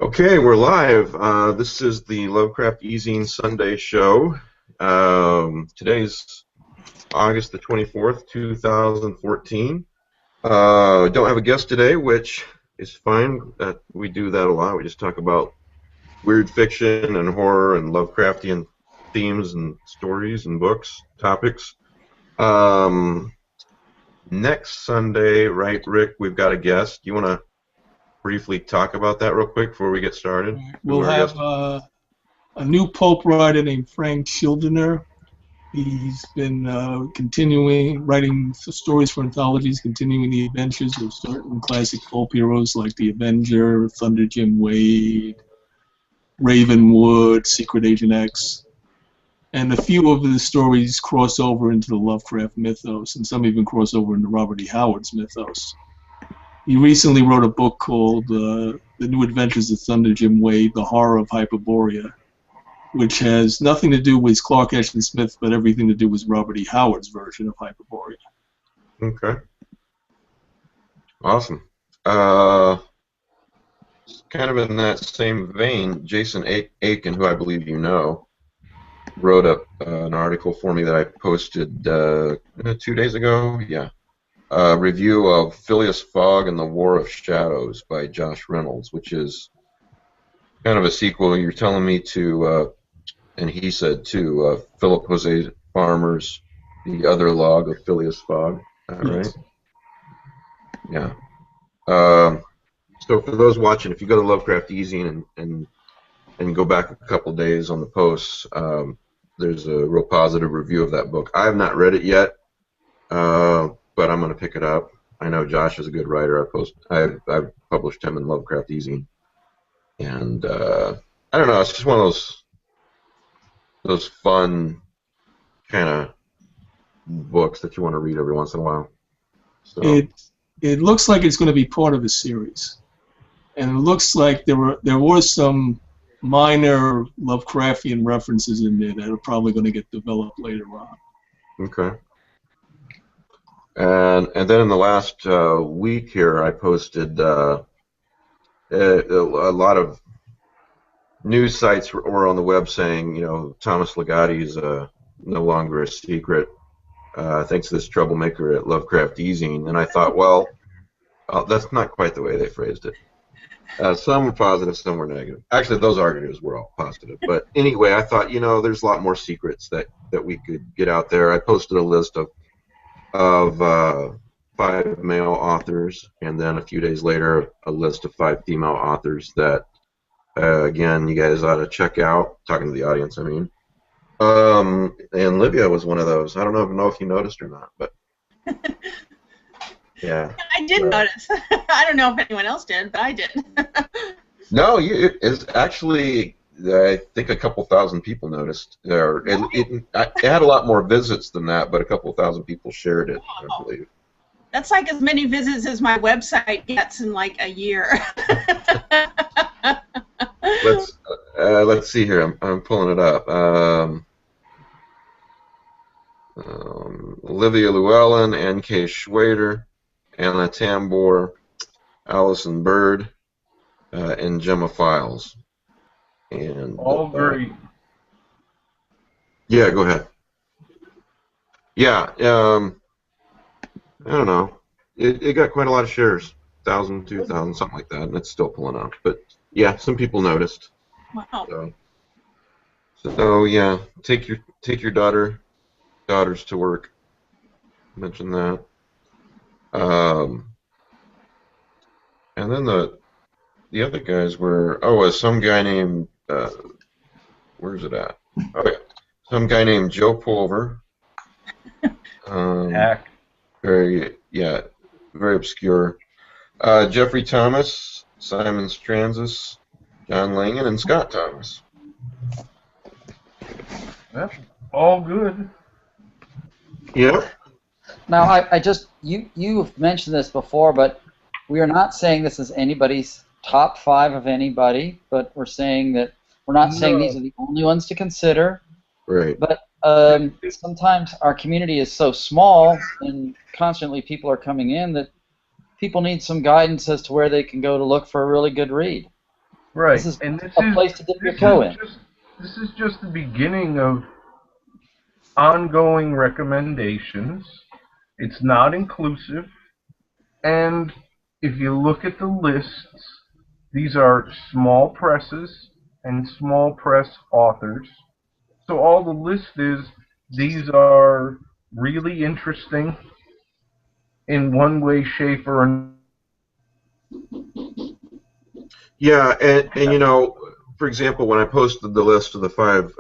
Okay, we're live. This is the Lovecraft eZine Sunday show. Today's August the 24th, 2014. Don't have a guest today, which is fine. We do that a lot. We just talk about weird fiction and horror and Lovecraftian themes and stories and books, topics. Um, Next Sunday, right, Rick, we've got a guest. Do you want to briefly talk about that real quick before we get started? Who We'll our have guest? a new pulp writer named Frank Schildener. He's been continuing writing stories for anthologies, continuing the adventures of certain classic pulp heroes like the Avenger, Thunder Jim Wade, Ravenwood, Secret Agent X. And a few of the stories cross over into the Lovecraft mythos, and some even cross over into Robert E. Howard's mythos. He recently wrote a book called The New Adventures of Thunder Jim Wade, The Horror of Hyperborea, which has nothing to do with Clark Ashton Smith, but everything to do with Robert E. Howard's version of Hyperborea. Okay. Awesome. Kind of in that same vein, Jason Aiken, who I believe you know, wrote up an article for me that I posted 2 days ago. Yeah. A review of Phileas Fogg and the War of Shadows by Josh Reynolds, which is kind of a sequel, you're telling me, to, and he said too, Philip Jose Farmer's The Other Log of Phileas Fogg. Is that right? Yeah. So for those watching, if you go to Lovecraft eZine and go back a couple days on the posts, there's a real positive review of that book. I have not read it yet, but I'm going to pick it up. I know Josh is a good writer. I've published him in Lovecraft eZine, and I don't know. It's just one of those fun kind of books that you want to read every once in a while. So. It looks like it's going to be part of a series, and it looks like there were some minor Lovecraftian references in there that are probably going to get developed later on. Okay. And then in the last week here, I posted a lot of news sites were on the web saying, Thomas Ligotti is no longer a secret, thanks to this troublemaker at Lovecraft eZine. And I thought, well, that's not quite the way they phrased it. Some were positive, some were negative. Actually, those arguments were all positive. But anyway, I thought, there's a lot more secrets that we could get out there. I posted a list of 5 male authors, and then a few days later, a list of 5 female authors that, again, you guys ought to check out. Talking to the audience, I mean. And Livia was one of those. I don't know if you noticed or not, but yeah. I did notice. I don't know if anyone else did, but I did. No, it's actually, I think a couple thousand people noticed. It had a lot more visits than that, but a couple thousand people shared it, I believe. That's like as many visits as my website gets in like a year. Let's see here. I'm pulling it up. Olivia Llewellyn, N.K. Schwader, Anna Tambor, Allison Bird, and Gemma Files. And all great. Yeah, go ahead. Yeah, I don't know. It got quite a lot of shares, 1,000, 2,000, something like that, and it's still pulling out. But yeah, some people noticed. Wow. So yeah, take your daughters to work. Mention that. And then the other guys were some guy named where's it at? Oh yeah, some guy named Joe Pulver. Very obscure. Jeffrey Thomas, Simon Stranzis, John Langan, and Scott Thomas. That's all good. Yeah. Now, I just you've mentioned this before, but we are not saying this is anybody's top 5 of anybody, but we're saying that we're not saying these are the only ones to consider. Right. But sometimes our community is so small and constantly people are coming in that people need some guidance as to where they can go to look for a really good read. Right. This is And this a is place to dip your toe in. this is just the beginning of ongoing recommendations. It's not inclusive, and if you look at the lists, these are small presses and small press authors. So all the list is these are really interesting in one way, shape, or another. Yeah, and for example, when I posted the list of the 5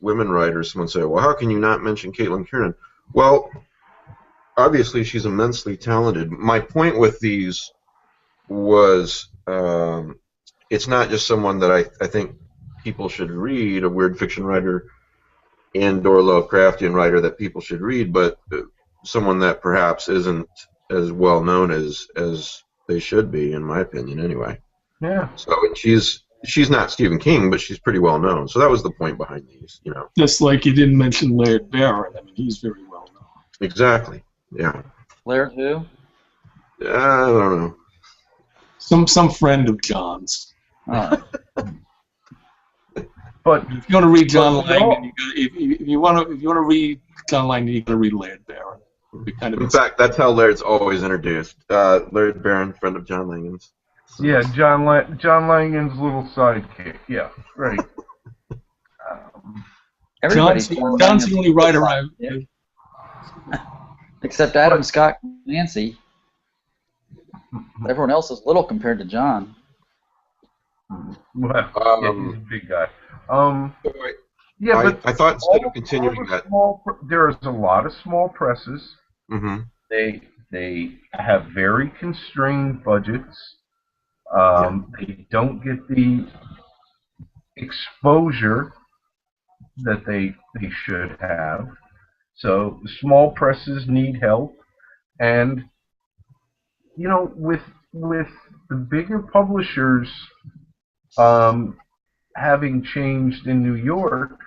women writers, someone said, "Well, how can you not mention Caitlin Kiernan?" Well, obviously she's immensely talented. My point with these was it's not just someone that I think people should read, a weird fiction writer and/or Lovecraftian writer that people should read, but someone that perhaps isn't as well known as they should be, in my opinion, anyway. Yeah. So she's not Stephen King, but she's pretty well known. So that was the point behind these. Just like you didn't mention Laird Barron. I mean, he's very well known. Exactly. Yeah. Laird who? I don't know. Some friend of John's. All right. But If you want to read John But Langdon, if you want to read John Langdon, you got to read Laird Barron. In fact, that's how Laird's always introduced. Laird Barron, friend of John Langdon's. So. yeah, John Langan's little sidekick. Yeah, right. John's the only writer I. Yeah. Except Adam Scott Nancy. Everyone else is little compared to John. Well, yeah, he's a big guy. Yeah, but I thought instead of continuing that, there's a lot of small presses. Mm-hmm. They have very constrained budgets. They don't get the exposure that they should have. So the small presses need help, and with the bigger publishers having changed in New York,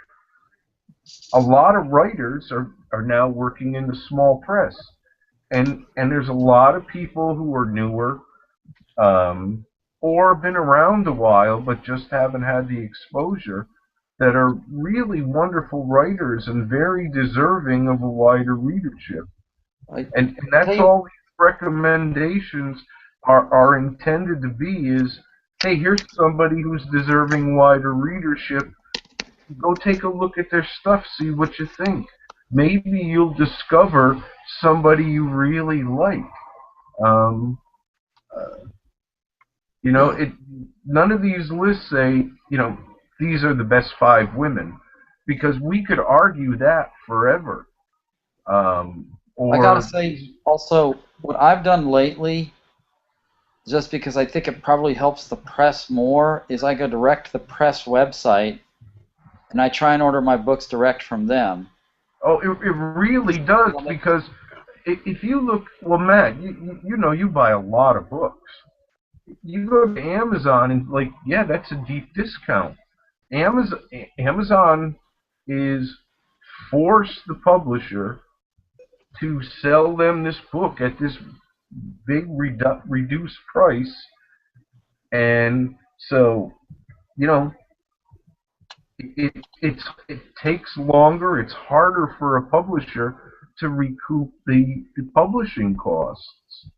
a lot of writers are now working in the small press, and there's a lot of people who are newer or been around a while but just haven't had the exposure that are really wonderful writers and very deserving of a wider readership. And that's all these recommendations are intended to be is, hey, here's somebody who's deserving wider readership. Go take a look at their stuff, see what you think. Maybe you'll discover somebody you really like. None of these lists say, these are the best 5 women, because we could argue that forever. I gotta say, also, what I've done lately, just because I think it probably helps the press more, is I go direct to the press website, and I try and order my books direct from them. Oh, it really does, because if you look, well, Matt, you buy a lot of books. You go to Amazon and that's a deep discount. Amazon is force the publisher to sell them this book at this big reduced price, and so it takes longer. It's harder for a publisher to recoup the publishing costs.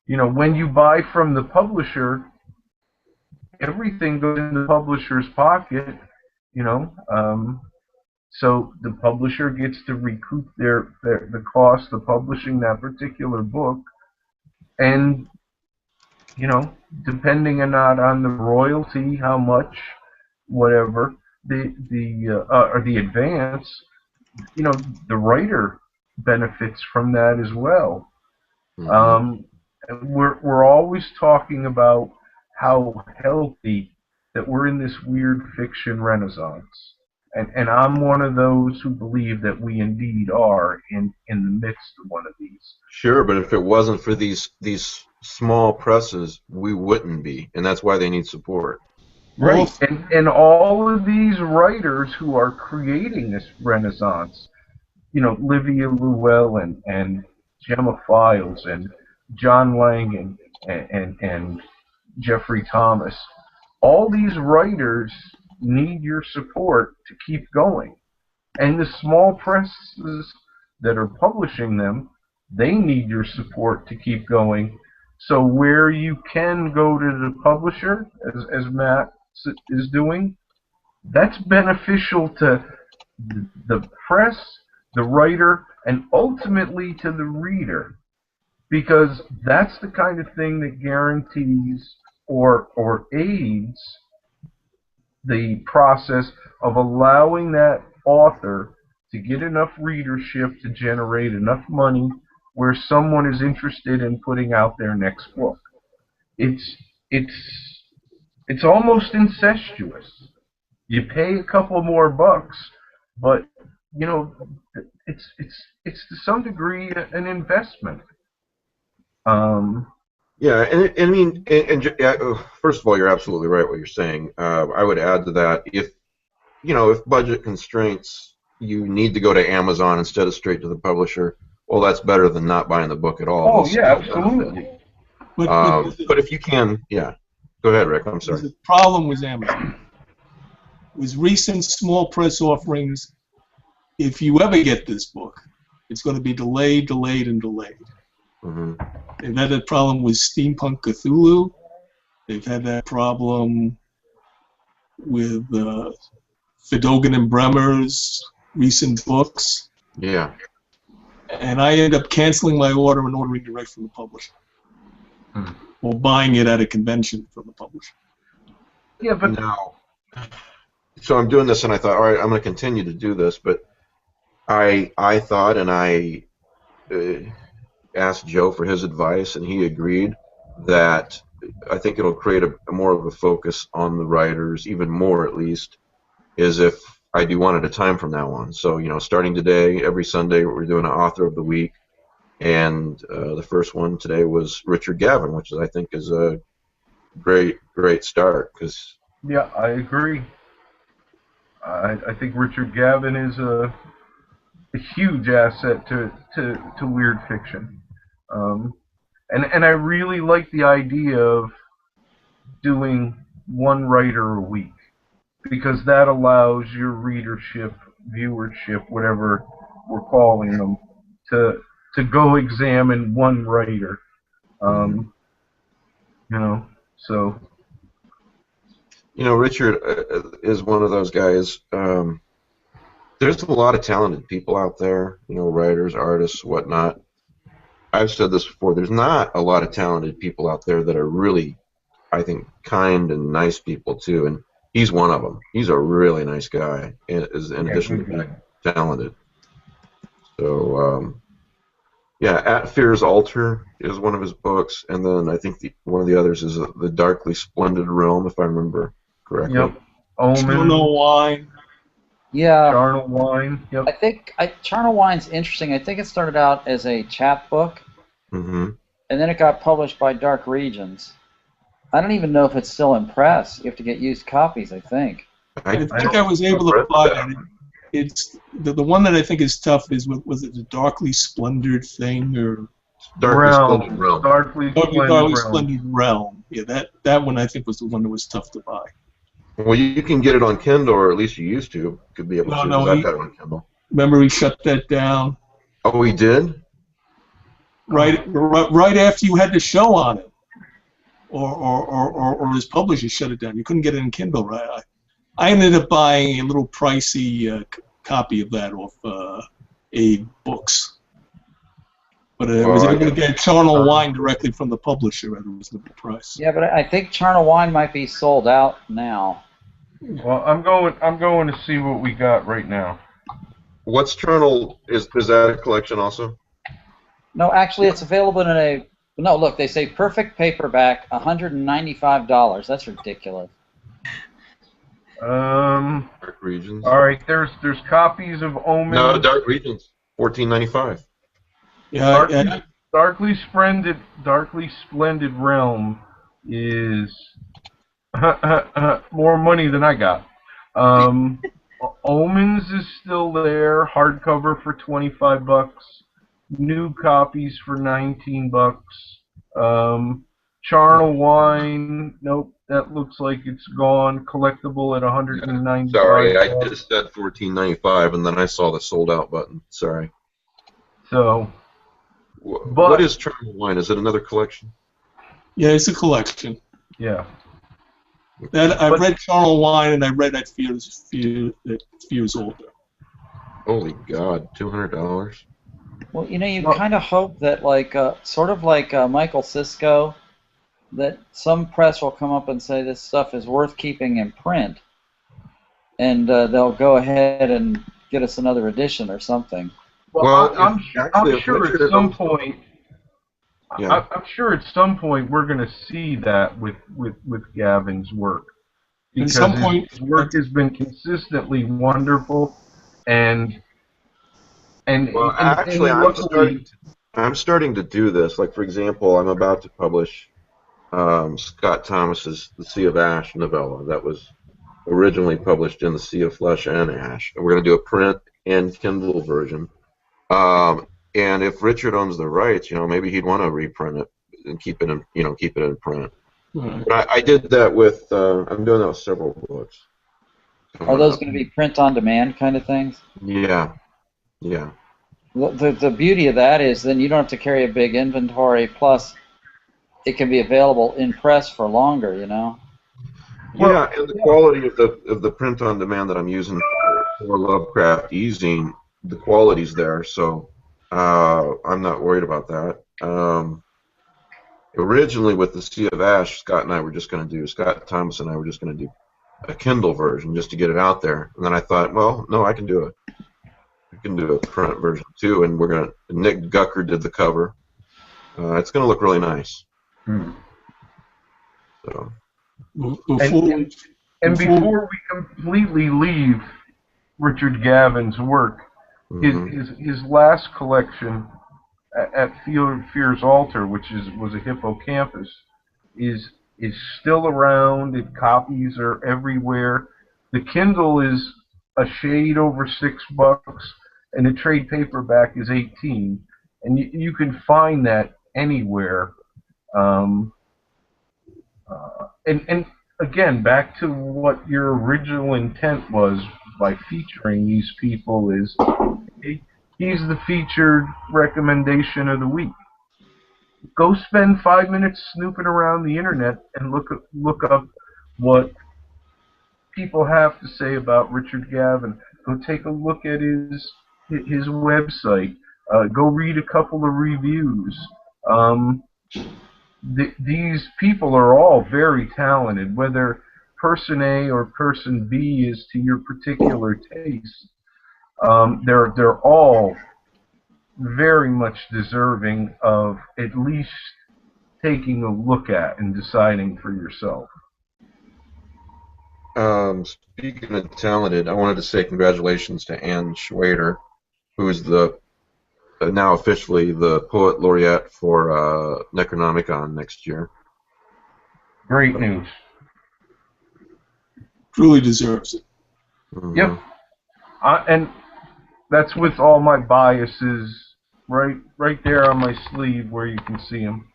When you buy from the publisher, everything goes in the publisher's pocket. So the publisher gets to recoup the cost of publishing that particular book, and depending or not on the royalty, how much, whatever or the advance, the writer benefits from that as well. Mm-hmm. We're always talking about how healthy that we're in this weird fiction renaissance. And I'm one of those who believe that we indeed are in the midst of one of these. Sure, but if it wasn't for these small presses, we wouldn't be, and that's why they need support. Right, and all of these writers who are creating this renaissance, Livia Llewell and Gemma Files and John Lang and Jeffrey Thomas. All these writers need your support to keep going. And the small presses that are publishing them, they need your support to keep going. So where you can go to the publisher, as Matt is doing, that's beneficial to the press, the writer, and ultimately to the reader, because that's the kind of thing that guarantees or aids the process of allowing that author to get enough readership to generate enough money where someone is interested in putting out their next book. It's almost incestuous. You pay a couple more bucks, but it's to some degree an investment. Yeah, and I mean, first of all, you're absolutely right what you're saying. I would add to that, if budget constraints, you need to go to Amazon instead of straight to the publisher. Well, that's better than not buying the book at all. Oh yeah, absolutely. But if you can, yeah. Go ahead, Rick. I'm sorry. The problem with Amazon was recent small press offerings. If you ever get this book, it's going to be delayed, and delayed. Mm-hmm. They've had that problem with Steampunk Cthulhu. They've had that problem with Fidogan and Bremer's recent books. Yeah. And I end up canceling my order and ordering direct from the publisher. Or buying it at a convention from the publisher. Yeah, but now, so I'm doing this, and I thought, all right, I'm going to continue to do this, but I thought, and I asked Joe for his advice, and he agreed that I think it'll create a more of a focus on the writers, even more at least, is if I do one at a time from now on. So, starting today, every Sunday, we're doing an author of the week, and the first one today was Richard Gavin, which I think is a great start. Yeah, I agree. I think Richard Gavin is a huge asset to weird fiction. And I really like the idea of doing one writer a week, because that allows your readership, viewership, whatever we're calling them, to go examine one writer. So. Richard is one of those guys. There's a lot of talented people out there, writers, artists, whatnot. I've said this before, there's not a lot of talented people out there that are really, I think, kind and nice people, too, and he's one of them. He's a really nice guy, in addition to being talented. So, At Fear's Altar is one of his books, and then I think one of the others is The Darkly Splendid Realm, if I remember correctly. Yep. Omen. Charnel Wine. Yeah. Charnel Wine. Yep. I think Charnel Wine's interesting. I think it started out as a chapbook, and then it got published by Dark Regions. I don't even know if it's still in press. You have to get used copies, I think. I think I was able to buy that. It's the one that I think is tough is, was it the Darkly Splendid thing, or Darkly Splendid Realm? Darkly Splendid Realm. Yeah, that one I think was the one that was tough to buy. Well, you can get it on Kindle, or at least you used to. Could be able to. No, I've got it on Kindle. Remember, he shut that down. Oh, he did? Right after you had the show on it, or his publisher shut it down. You couldn't get it in Kindle, right? I ended up buying a little pricey copy of that off Aid Books. But I was able to get Charnel Wine directly from the publisher at a reasonable price. Yeah, but I think Charnel Wine might be sold out now. Well, I'm going to see what we got right now. What's Charnel? Is that a collection also? No, actually, it's available in a. No, look, they say perfect paperback, $195. That's ridiculous. Dark Regions. All right, there's copies of Omen. No, Dark Regions, $14.95. Yeah, Darkly Splendid Realm is more money than I got. Omens is still there, hardcover for $25. New copies for $19. Charnel Wine, nope, that looks like it's gone. Collectible at $195. Sorry, I just said $14.95, and then I saw the sold out button. Sorry. So, What is Charnel Wine? Is it another collection? Yeah, it's a collection. yeah. I read Charnel Wine, and I read that Fears Older. Holy God, $200. Well, you kind of hope that, like, sort of like Michael Sisko, that some press will come up and say this stuff is worth keeping in print, and they'll go ahead and get us another edition or something. Well, I'm sure at some point. Yeah. I'm sure at some point we're going to see that with Gavin's work, because his work has been consistently wonderful, and actually, I'm starting to do this. Like, for example, I'm about to publish Scott Thomas's The Sea of Ash novella that was originally published in The Sea of Flesh and Ash. And we're going to do a print and Kindle version. And if Richard owns the rights, maybe he'd want to reprint it and keep it in print. Mm-hmm. But I did that with. I'm doing that with several books. Are those going to be print on demand kind of things? Yeah. Yeah. The beauty of that is then you don't have to carry a big inventory. Plus, it can be available in press for longer. Yeah, and the quality of the print on demand that I'm using for Lovecraft eZine, the quality's there, so I'm not worried about that. Originally, with the Sea of Ash, Scott Thomas and I were just going to do a Kindle version just to get it out there. And then I thought, well, no, I can do it. I can do a print version too, and Nick Gucker did the cover. It's going to look really nice. So. Before we completely leave Richard Gavin's work, his last collection at Fear's Altar, which was a hippocampus, is still around. Copies are everywhere. The Kindle is a shade over $6, and the trade paperback is $18, and you can find that anywhere. And again, back to what your original intent was by featuring these people is he's the featured recommendation of the week. Go spend 5 minutes snooping around the internet and look up what people have to say about Richard Gavin. Go take a look at his website. Go read a couple of reviews. These people are all very talented, whether person A or person B is to your particular taste. They're all very much deserving of at least taking a look at and deciding for yourself. Speaking of talented, I wanted to say congratulations to Anne Schwader, who is now officially the poet laureate for Necronomicon next year. Great news. Truly deserves it. Mm-hmm. Yep. And that's with all my biases right there on my sleeve where you can see them.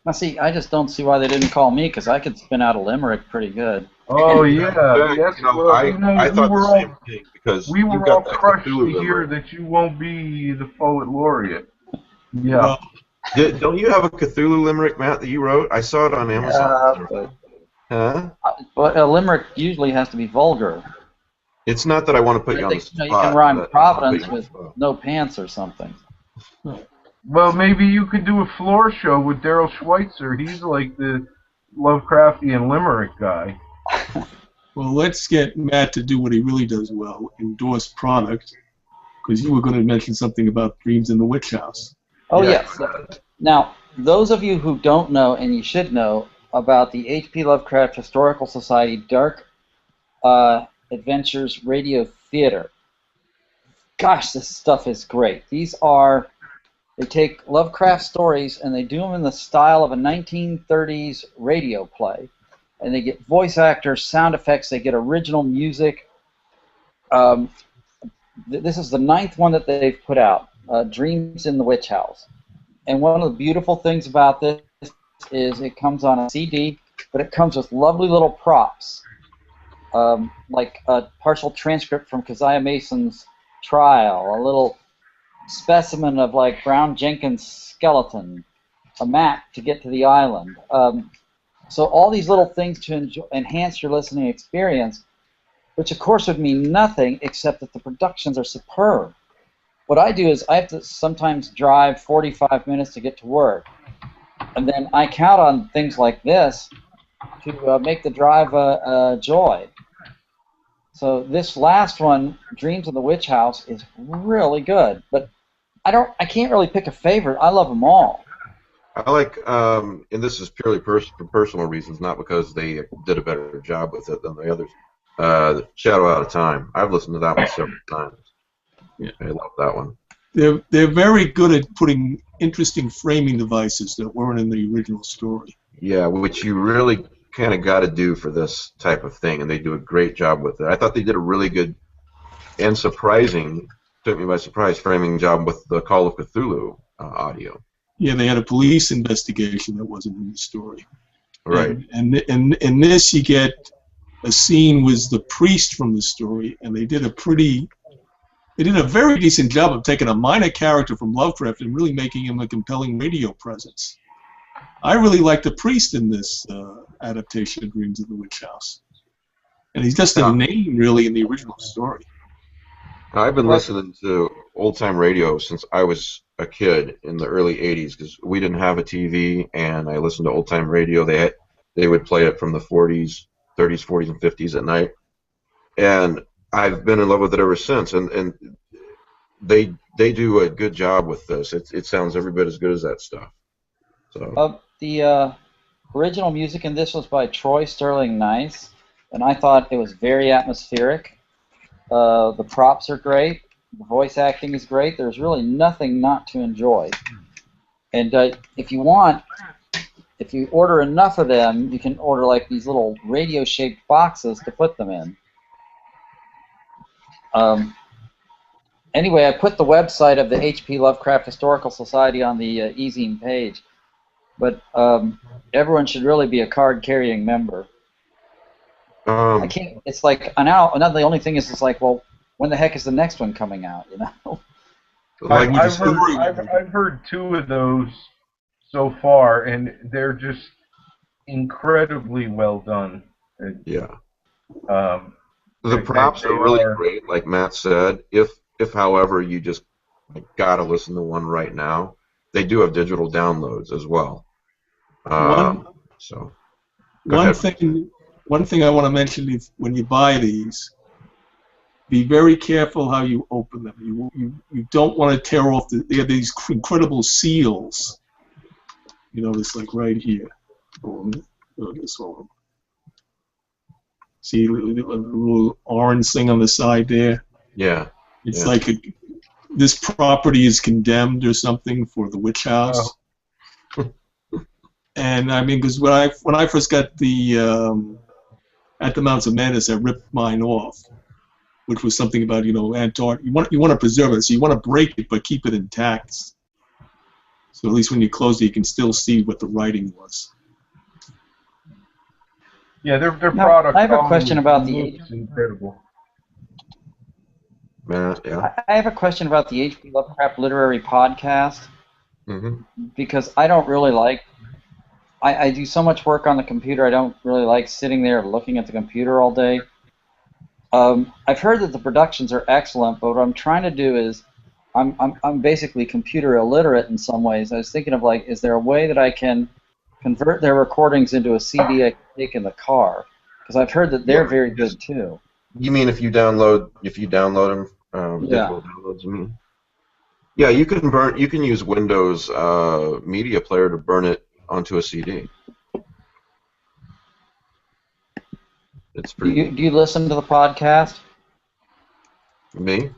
Now, see, I just don't see why they didn't call me, because I could spin out a limerick pretty good. Oh, yeah. Yes, I thought the same thing, because we were all crushed to hear that you won't be the poet laureate. Yeah. Don't you have a Cthulhu limerick, Matt, that you wrote? I saw it on Amazon. But a limerick usually has to be vulgar. It's not that I want to put you on the spot. You can rhyme Providence with no pants or something. Well, maybe you could do a floor show with Daryl Schweitzer. He's like the Lovecraftian limerick guy. Well, let's get Matt to do what he really does well, endorse product, because you were going to mention something about Dreams in the Witch House. Oh, yes. Now, those of you who don't know, and you should know, about the H.P. Lovecraft Historical Society Dark Adventures Radio Theater. Gosh, this stuff is great. They take Lovecraft stories and they do them in the style of a 1930s radio play. And they get voice actors, sound effects, they get original music. This is the 9th one that they've put out, Dreams in the Witch House. And one of the beautiful things about this is it comes on a CD, but it comes with lovely little props, like a partial transcript from Keziah Mason's trial, a little specimen of like Brown Jenkins' skeleton, a map to get to the island. So all these little things to enhance your listening experience, which of course would mean nothing except that the productions are superb. What I do is I have to sometimes drive 45 minutes to get to work, and then I count on things like this to make the drive a joy. So this last one, Dreams of the Witch House, is really good, but I can't really pick a favorite. I love them all. I like, and this is purely for personal reasons, not because they did a better job with it than the others. Shadow Out of Time. I've listened to that one several times. Yeah. I love that one. They're very good at putting interesting framing devices that weren't in the original story. Yeah, which you really kind of got to do for this type of thing, and they do a great job with it. I thought they did a really good and surprising, took me by surprise, framing job with the Call of Cthulhu audio. Yeah, they had a police investigation that wasn't in the story. Right. And in this, you get a scene with the priest from the story, and they did a very decent job of taking a minor character from Lovecraft and really making him a compelling radio presence. I really like the priest in this adaptation of Dreams of the Witch House. And he's just a name, really, in the original story. I've been listening to old-time radio since I was a kid in the early 80s because we didn't have a TV, and I listened to old-time radio. They would play it from the 40s, 30s, 40s, and 50s at night. And I've been in love with it ever since, and they do a good job with this. It sounds every bit as good as that stuff. So the original music in this was by Troy Sterling Nice, and I thought it was very atmospheric. The props are great. The voice acting is great. There's really nothing not to enjoy. And if you order enough of them, you can order like these little radio-shaped boxes to put them in. Anyway, I put the website of the H.P. Lovecraft Historical Society on the eZine page, but everyone should really be a card-carrying member. I can't. It's like now. The only thing is, it's like, well, when the heck is the next one coming out? You know. I've heard two of those so far, and they're just incredibly well done. Yeah. The props are really great, like Matt said. If however, you just gotta listen to one right now, they do have digital downloads as well. One thing I want to mention is when you buy these, be very careful how you open them. You don't want to tear off they have these incredible seals. You notice, like right here. This one. See a little orange thing on the side there? Yeah. It's like this property is condemned or something for the witch house. Oh. And I mean, because when I first got the At the Mountains of Madness, I ripped mine off, which was something about Antarctica. You want to preserve it, so you want to break it but keep it intact. So at least when you close it, you can still see what the writing was. Yeah, their product. I have a question about incredible. Yeah. I have a question about the H.P. Lovecraft Literary Podcast, because I don't really like. I do so much work on the computer. I don't really like sitting there looking at the computer all day. I've heard that the productions are excellent, but what I'm trying to do is, I'm basically computer illiterate in some ways. I was thinking of like, is there a way that I can convert their recordings into a CD I can take in the car? Because I've heard that they're very good too. You mean if you download them, digital downloads? You mean? Yeah, you can use Windows Media Player to burn it onto a CD. It's pretty. Do you listen to the podcast? Me?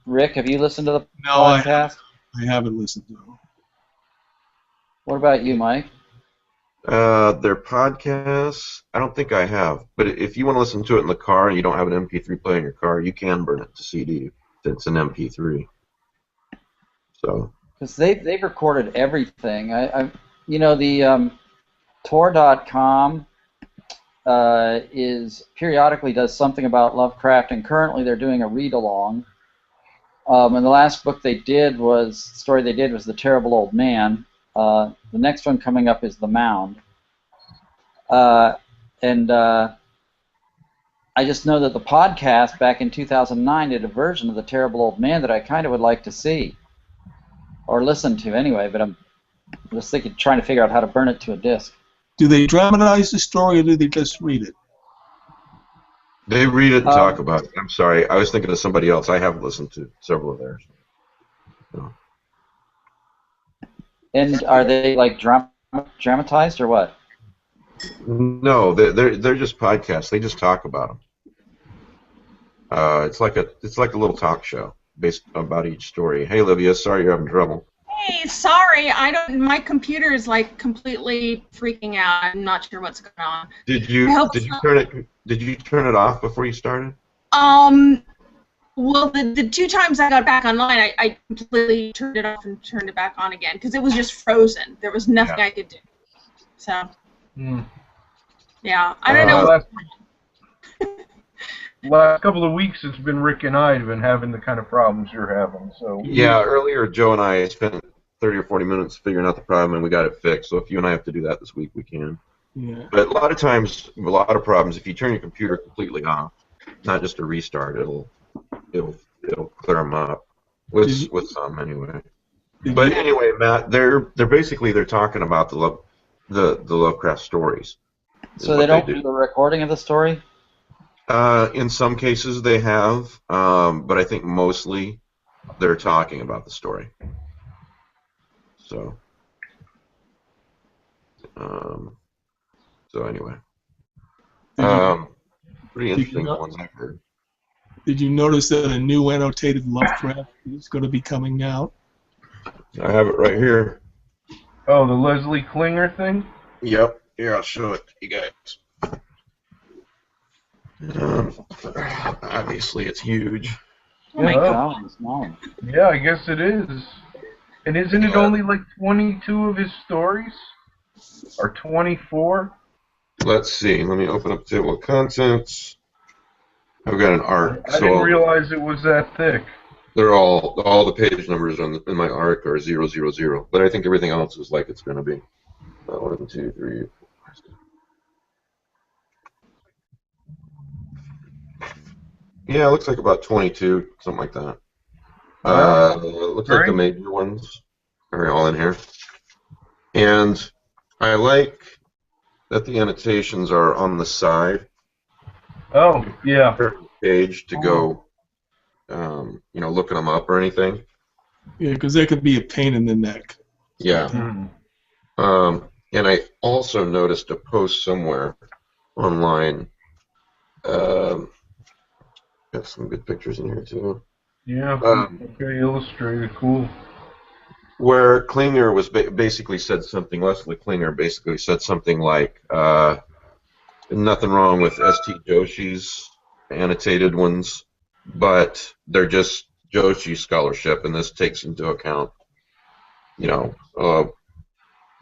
Rick, have you listened to the podcast? I haven't listened to it. What about you, Mike? Their podcasts, I don't think I have. But if you want to listen to it in the car and you don't have an MP3 player in your car, you can burn it to CD if it's an MP3. So. Because they've recorded everything. The Tor.com is periodically does something about Lovecraft, and currently they're doing a read-along. And the last book they did was The Terrible Old Man. The next one coming up is The Mound. I just know that the podcast back in 2009 did a version of The Terrible Old Man that I kind of would like to see. Or listen to anyway, but I'm just trying to figure out how to burn it to a disc. Do they dramatize the story, or do they just read it? They read it and talk about it. I'm sorry, I was thinking of somebody else. I have listened to several of theirs. So. And are they like dramatized or what? No, they're just podcasts. They just talk about them. It's like a little talk show based about each story. Hey, Livia, sorry you're having trouble. Hey, sorry, my computer is like completely freaking out. I'm not sure what's going on. Did you turn it off before you started? Well, the two times I got back online, I completely turned it off and turned it back on again because it was just frozen. There was nothing I could do. So, yeah, I don't know. Last couple of weeks, it's been Rick and I have been having the kind of problems you're having. So yeah, earlier Joe and I spent 30 or 40 minutes figuring out the problem, and we got it fixed. So if you and I have to do that this week, we can. Yeah. But a lot of times, a lot of problems, if you turn your computer completely off, not just a restart, it'll clear them up with some anyway. But anyway, Matt, they're talking about the Lovecraft stories. So they don't do a recording of the story? In some cases they have, but I think mostly they're talking about the story. So, anyway, pretty interesting ones I've heard. Did you notice that a new annotated Lovecraft is going to be coming out? I have it right here. Oh, the Leslie Klinger thing? Yep. Here, I'll show it to you guys. Obviously, it's huge. Oh my God. Yeah, I guess it is. And isn't it only like 22 of his stories? Or 24? Let's see. Let me open up the table of contents. I've got an arc. I didn't realize it was that thick. They're all the page numbers in my arc are 000, but I think everything else is like it's going to be. 1, 2, 3, 4. Yeah, it looks like about 22, something like that. Looks like the major ones are all in here. And I like that the annotations are on the side. Oh, yeah. Page to go, looking them up or anything. Yeah, because that could be a pain in the neck. Yeah. And I also noticed a post somewhere online. Got some good pictures in here too. Yeah. Okay, illustrated, cool. Where Klinger was basically said something. Leslie Klinger basically said something like, "Nothing wrong with S.T. Joshi's annotated ones, but they're just Joshi scholarship, and this takes into account,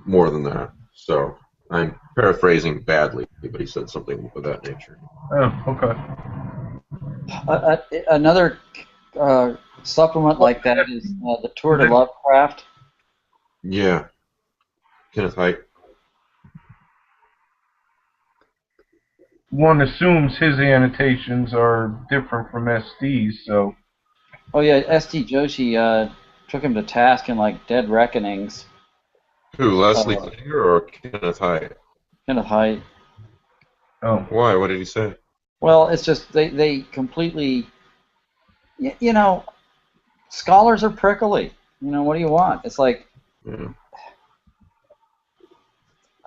more than that." So I'm paraphrasing badly, but he said something of that nature. Oh, okay. Another supplement like that is the Tour de Lovecraft. Yeah. Kenneth Hite. One assumes his annotations are different from SD's, so... Oh yeah, S.T. Joshi took him to task in like Dead Reckonings. Who, Leslie Klinger or Kenneth Hite? Kenneth Hite. Oh. Why? What did he say? Well, it's just they completely, scholars are prickly. What do you want? It's like,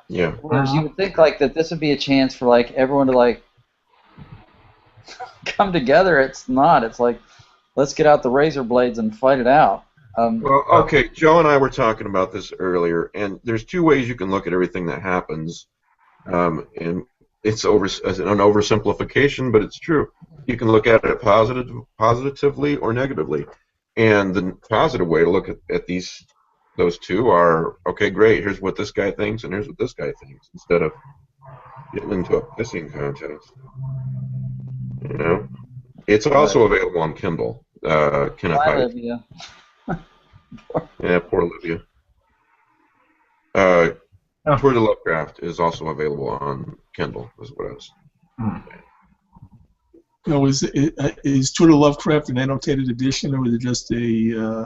yeah. Whereas you would think like that this would be a chance for like everyone to like come together. It's not. It's like, let's get out the razor blades and fight it out. Well, okay, Joe and I were talking about this earlier, and there's two ways you can look at everything that happens, and it's an oversimplification, but it's true. You can look at it positively or negatively. And the positive way to look at those two are, okay, great, here's what this guy thinks and here's what this guy thinks, instead of getting into a pissing contest. You know? It's also available on Kindle. Kenneth Bye, Hite. Olivia. Yeah, poor Olivia. Tour de Lovecraft is also available on Kindle, is what I was saying. No, is Tour de Lovecraft an annotated edition, or is it just a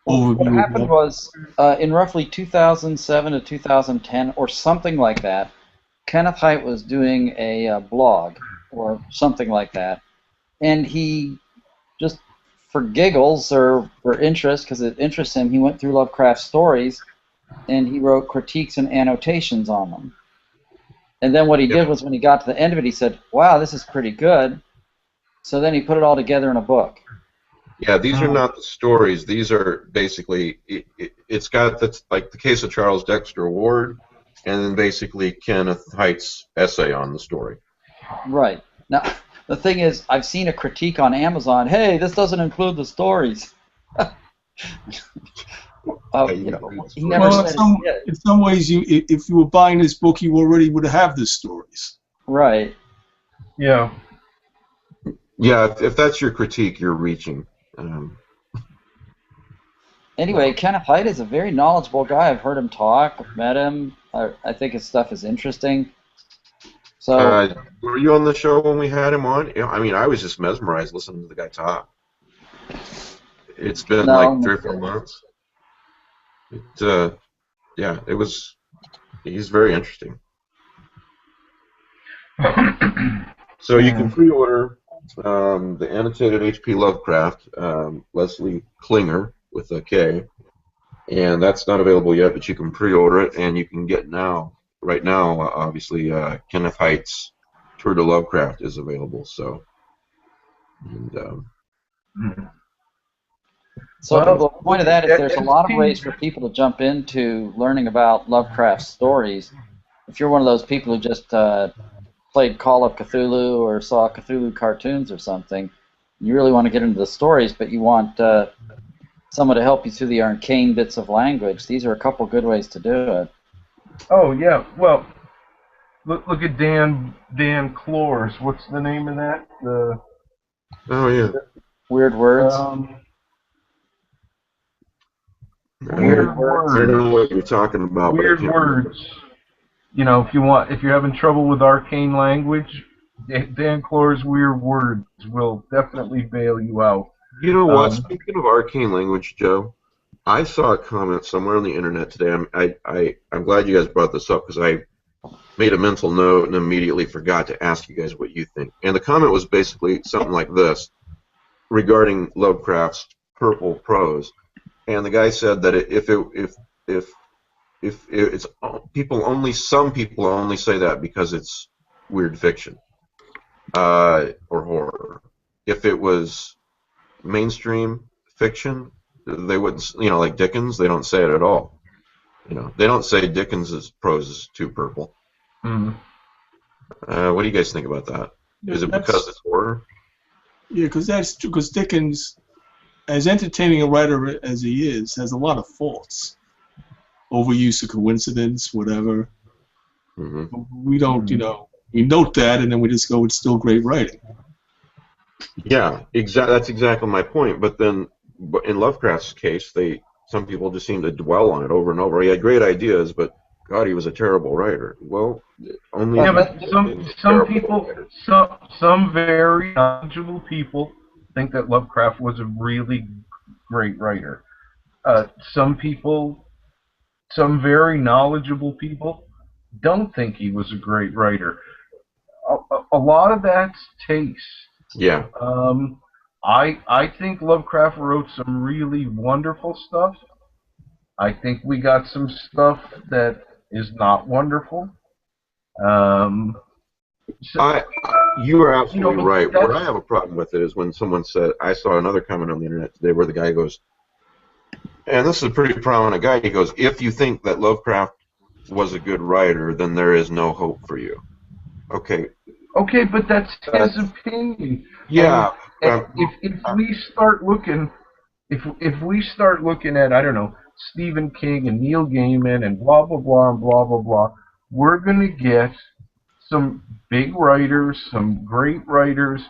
overview? What happened was, in roughly 2007 to 2010, or something like that, Kenneth Hite was doing a blog, or something like that, and he just, for giggles or for interest, because it interests him, he went through Lovecraft stories, and he wrote critiques and annotations on them. And then what he did was, when he got to the end of it, he said, wow, this is pretty good. So then he put it all together in a book. Yeah, these are not the stories. These are basically, it's got that's like the case of Charles Dexter Ward, and then basically Kenneth Hite's essay on the story. Right. Now, the thing is, I've seen a critique on Amazon, hey, this doesn't include the stories. He never said it did. In some ways, if you were buying this book, you already would have the stories. Right. Yeah. Yeah, if that's your critique, you're reaching. Anyway, Kenneth Hite is a very knowledgeable guy. I've heard him talk, I've met him. I think his stuff is interesting. So, were you on the show when we had him on? I mean, I was just mesmerized listening to the guy talk. It's been like 3 or 4 months. Yeah, it was. He's very interesting. So you can pre-order the annotated H.P. Lovecraft, Leslie Klinger with a K, and that's not available yet, but you can pre-order it, and you can get right now, obviously, Kenneth Hite's Tour de Lovecraft is available. So, and, so the point of that is there's a lot of ways for people to jump into learning about Lovecraft stories. If you're one of those people who just played Call of Cthulhu or saw Cthulhu cartoons or something, you really want to get into the stories, but you want someone to help you through the arcane bits of language. These are a couple good ways to do it. Oh, yeah. Well, look at Dan Clores. What's the name of that? oh, yeah. Weird words. Weird words. I don't know what you're talking about. Weird words. You know, if you're having trouble with arcane language, Dan Clores' Weird Words will definitely bail you out. You know what? Speaking of arcane language, Joe, I saw a comment somewhere on the internet today. I'm glad you guys brought this up, because I made a mental note and immediately forgot to ask you guys what you think. And the comment was basically something like this regarding Lovecraft's purple prose. And the guy said that if it's some people only say that because it's weird fiction or horror. If it was mainstream fiction, they wouldn't, like Dickens, they don't say it at all. They don't say Dickens's prose is too purple. Mm-hmm. What do you guys think about that? Is it because it's horror? Yeah, because that's true. Because Dickens, as entertaining a writer as he is, has a lot of faults. Overuse of coincidence, whatever. Mm-hmm. We don't, we note that, and then we just go, it's still great writing. Yeah, that's exactly my point. But then, in Lovecraft's case, some people just seem to dwell on it over and over. He had great ideas, but God, he was a terrible writer. Well, only but some very knowledgeable people think that Lovecraft was a really great writer. Some very knowledgeable people don't think he was a great writer. A lot of that's taste. Yeah. I think Lovecraft wrote some really wonderful stuff. I think we got some stuff that is not wonderful. You are absolutely right. Where I have a problem with it is when someone said, I saw another comment on the internet today where the guy goes, and this is a pretty prominent guy, he goes, if you think that Lovecraft was a good writer, then there is no hope for you. Okay, but that's his opinion. Yeah. And if we start looking if we start looking at, I don't know, Stephen King and Neil Gaiman and blah blah blah and blah blah blah, we're gonna get some big writers, some great writers.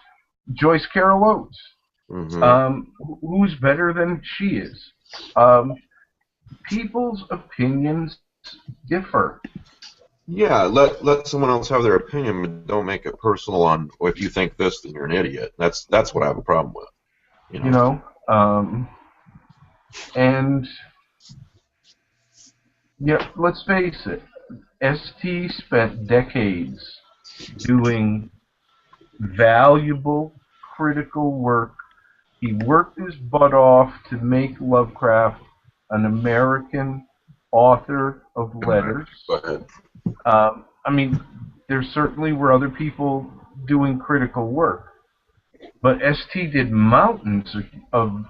Joyce Carol Oates, who's better than she is? People's opinions differ. Yeah, let someone else have their opinion, but don't make it personal on, well, if you think this, then you're an idiot. That's what I have a problem with. You know, and yeah, let's face it, ST spent decades doing valuable critical work. He worked his butt off to make Lovecraft an American author of letters. Go ahead. I mean, there certainly were other people doing critical work, but ST did mountains of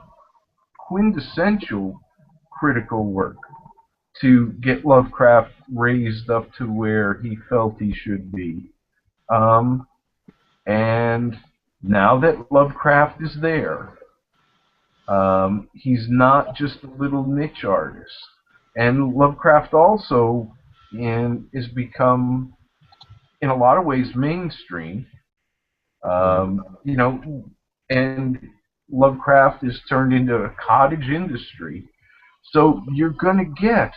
quintessential critical work to get Lovecraft raised up to where he felt he should be. And now that Lovecraft is there, he's not just a little niche artist. And Lovecraft also is become, in a lot of ways, mainstream. You know, and Lovecraft is turned into a cottage industry. So you're going to get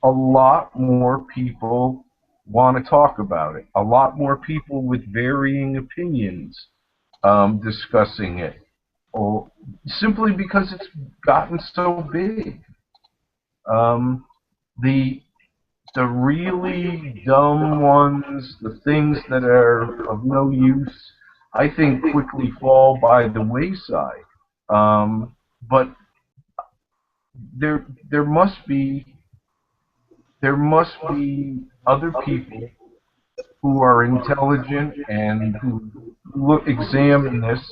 a lot more people want to talk about it. A lot more people with varying opinions discussing it. Or simply because it's gotten so big. The really dumb ones, the things that are of no use, I think quickly fall by the wayside. But there must be other people who are intelligent and who examine this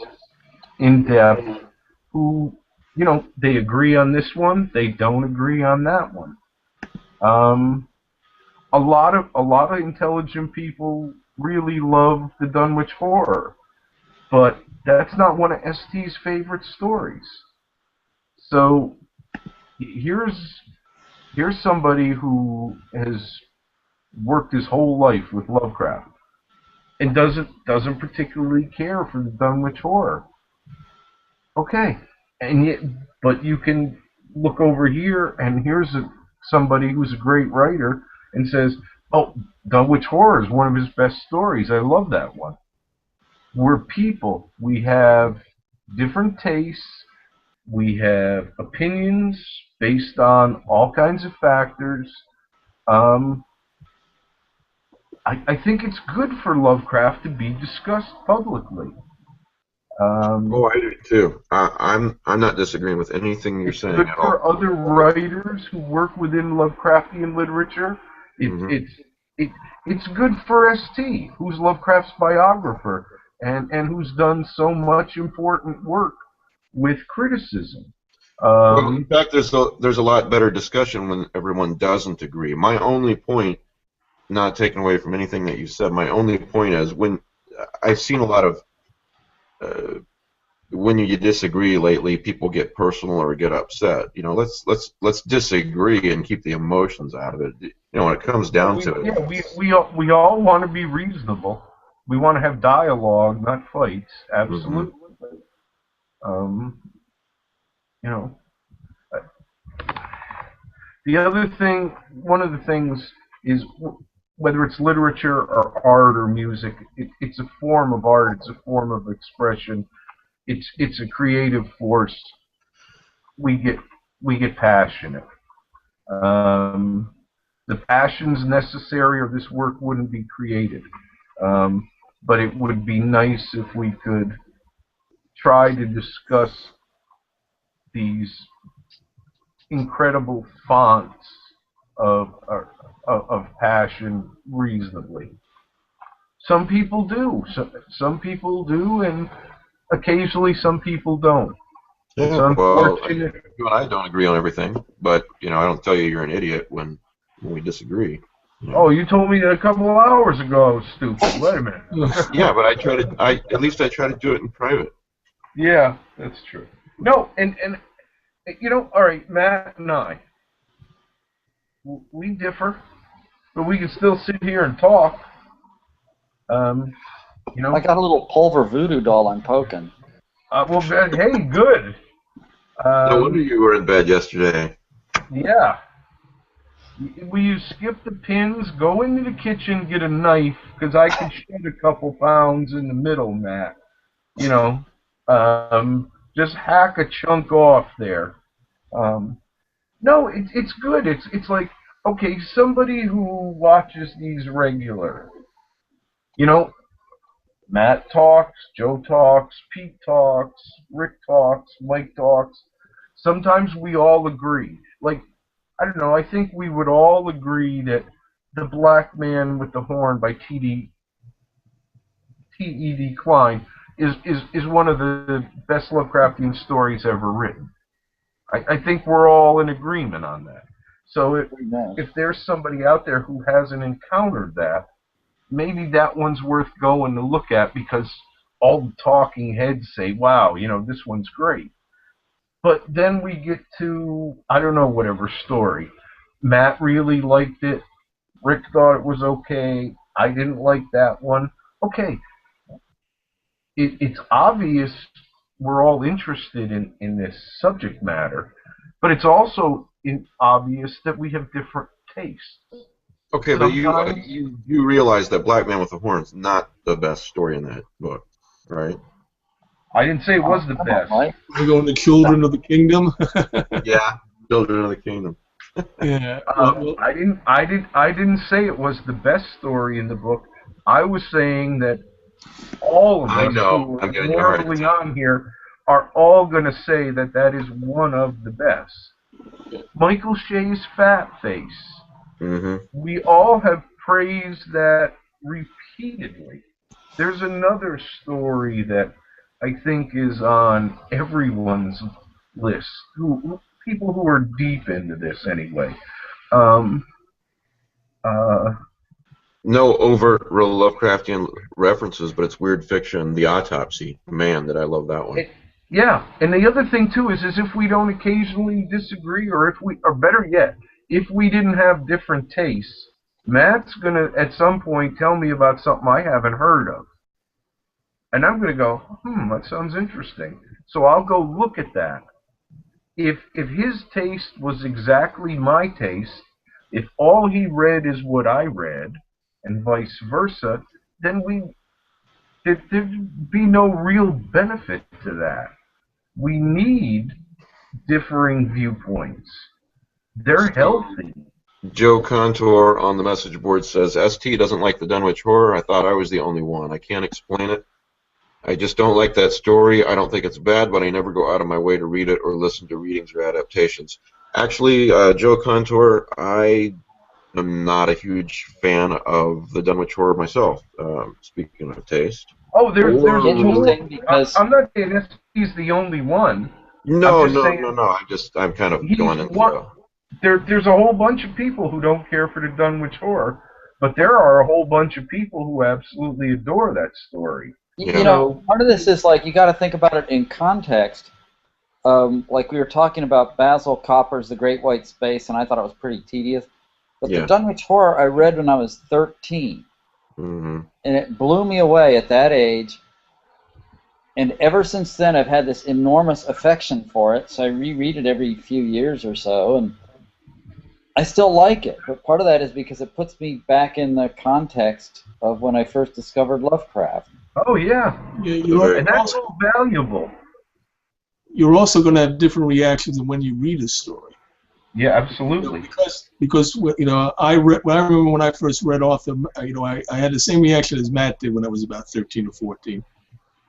in depth, who, you know, they agree on this one, they don't agree on that one. A lot of intelligent people really love the Dunwich Horror, but that's not one of ST's favorite stories. So here's somebody who has worked his whole life with Lovecraft and doesn't particularly care for the Dunwich Horror. Okay, and yet, but you can look over here, and here's somebody who's a great writer and says, "Oh, Dunwich Horror is one of his best stories. I love that one." We're people. We have different tastes. We have opinions based on all kinds of factors. I think it's good for Lovecraft to be discussed publicly. Oh, I do too. I'm not disagreeing with anything you're saying Good at for all. other writers who work within Lovecraftian literature. It's good for ST, who's Lovecraft's biographer and who's done so much important work with criticism. Well, in fact, there's a lot better discussion when everyone doesn't agree. My only point, not taken away from anything that you said, my only point is when I've seen a lot of when you disagree lately, people get personal or get upset. You know, let's disagree and keep the emotions out of it. You know, when it comes down to it. Yeah, we all want to be reasonable. We want to have dialogue, not fights. Absolutely. You know, the other thing, one of the things is whether it's literature or art or music, it's a form of art. It's a form of expression. It's a creative force. We get passionate. The passions necessary or this work wouldn't be created. But it would be nice if we could try to discuss these incredible fonts of passion reasonably. Some people do. Some people do, and occasionally some people don't. Yeah, well, you and I don't agree on everything, but you know, I don't tell you you're an idiot when we disagree. You know? Oh, you told me a couple of hours ago I was stupid. Wait a minute. Yeah, but at least I try to do it in private. Yeah, that's true. No, and You know, all right, Matt and I, we differ, but we can still sit here and talk. You know. I got a little pulver voodoo doll I'm poking. Well, hey, good. No wonder you were in bed yesterday. Yeah. Will you skip the pins, go into the kitchen, get a knife, because I could shed a couple pounds in the middle, Matt. You know, just hack a chunk off there. No, it's good. It's like, okay, somebody who watches these regular, you know, Matt talks, Joe talks, Pete talks, Rick talks, Mike talks. Sometimes we all agree. Like, I don't know, I think we would all agree that The Black Man with the Horn by T.E.D. Klein is one of the best Lovecraftian stories ever written. I think we're all in agreement on that. So if there's somebody out there who hasn't encountered that, maybe that one's worth going to look at because all the talking heads say, wow, you know, this one's great. But then we get to, I don't know, whatever story. Matt really liked it. Rick thought it was okay. I didn't like that one. Okay. It's obvious we're all interested in this subject matter, but it's also obvious that we have different tastes. Okay, but you realize that Black Man with the Horn's not the best story in that book, right? I didn't say it was the best. We're going to Children of the Kingdom. Yeah, Children of the Kingdom. Yeah. I didn't say it was the best story in the book. I was saying that all of us who are normally on here are all going to say that that is one of the best. Michael Shea's Fat Face. Mm-hmm. We all have praised that repeatedly. There's another story that I think is on everyone's list. People who are deep into this anyway. No overt real Lovecraftian references, but it's weird fiction. The Autopsy. Man, did I love that one. Yeah, and the other thing too is if we don't occasionally disagree, or better yet, if we didn't have different tastes, Matt's gonna at some point tell me about something I haven't heard of, and I'm gonna go, that sounds interesting. So I'll go look at that. If his taste was exactly my taste, if all he read is what I read, and vice versa, then there'd be no real benefit to that. We need differing viewpoints. They're healthy. Joe Contour on the message board says, ST doesn't like the Dunwich Horror. I thought I was the only one. I can't explain it. I just don't like that story. I don't think it's bad, but I never go out of my way to read it or listen to readings or adaptations. Actually, Joe Contour, I am not a huge fan of the Dunwich Horror myself, speaking of taste. Oh, there's interesting because I'm not saying he's the only one. No. I'm kind of going into There's a whole bunch of people who don't care for the Dunwich Horror, but there are a whole bunch of people who absolutely adore that story. You know, part of this is like you got to think about it in context. Like we were talking about Basil Copper's The Great White Space, and I thought it was pretty tedious. But the Dunwich Horror I read when I was 13, and it blew me away at that age. And ever since then, I've had this enormous affection for it. So I reread it every few years or so, and I still like it. But part of that is because it puts me back in the context of when I first discovered Lovecraft. Oh, yeah. And that's so valuable. You're also going to have different reactions than when you read a story. Yeah, absolutely. Because I remember when I first read Arthur, I had the same reaction as Matt did when I was about 13 or 14.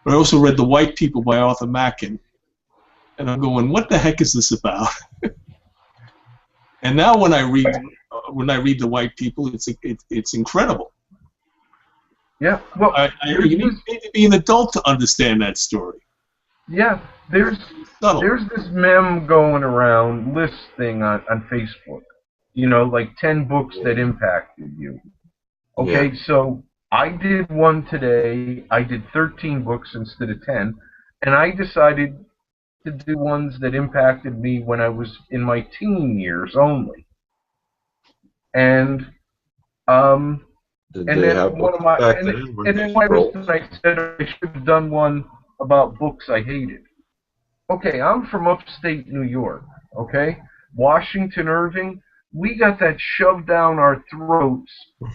But I also read The White People by Arthur Machen, and I'm going, what the heck is this about? And now when I read The White People, it's incredible. Yeah, well, you need to be an adult to understand that story. Yeah, there's this meme going around, list thing on Facebook. Like 10 books that impacted you. Okay, so I did one today. I did 13 books instead of 10, and I decided to do ones that impacted me when I was in my teen years only. And Did and they then have one books of my back then? Weren't and they then my list scrolls? tonight said I should have done one about books I hated. Okay, I'm from upstate New York. Okay, Washington Irving. We got that shoved down our throats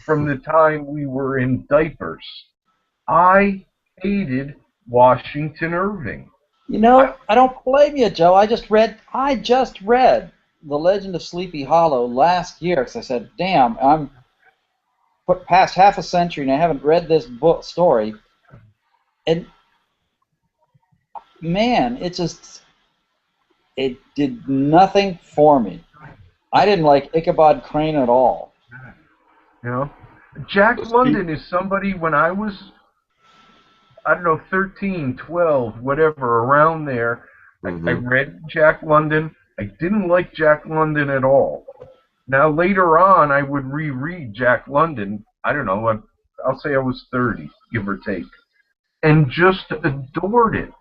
from the time we were in diapers. I hated Washington Irving. You I, know, I don't blame you, Joe. I just read The Legend of Sleepy Hollow last year because I said, "Damn, I'm put past half a century and I haven't read this book story." And man, it did nothing for me. I didn't like Ichabod Crane at all. you know, Jack Those people. London is somebody when I was, I don't know, 13, 12, whatever, around there. I Hmm. read Jack London. I didn't like Jack London at all. Now, later on, I would reread Jack London. I don't know, I'll say I was 30, give or take, and just adored it.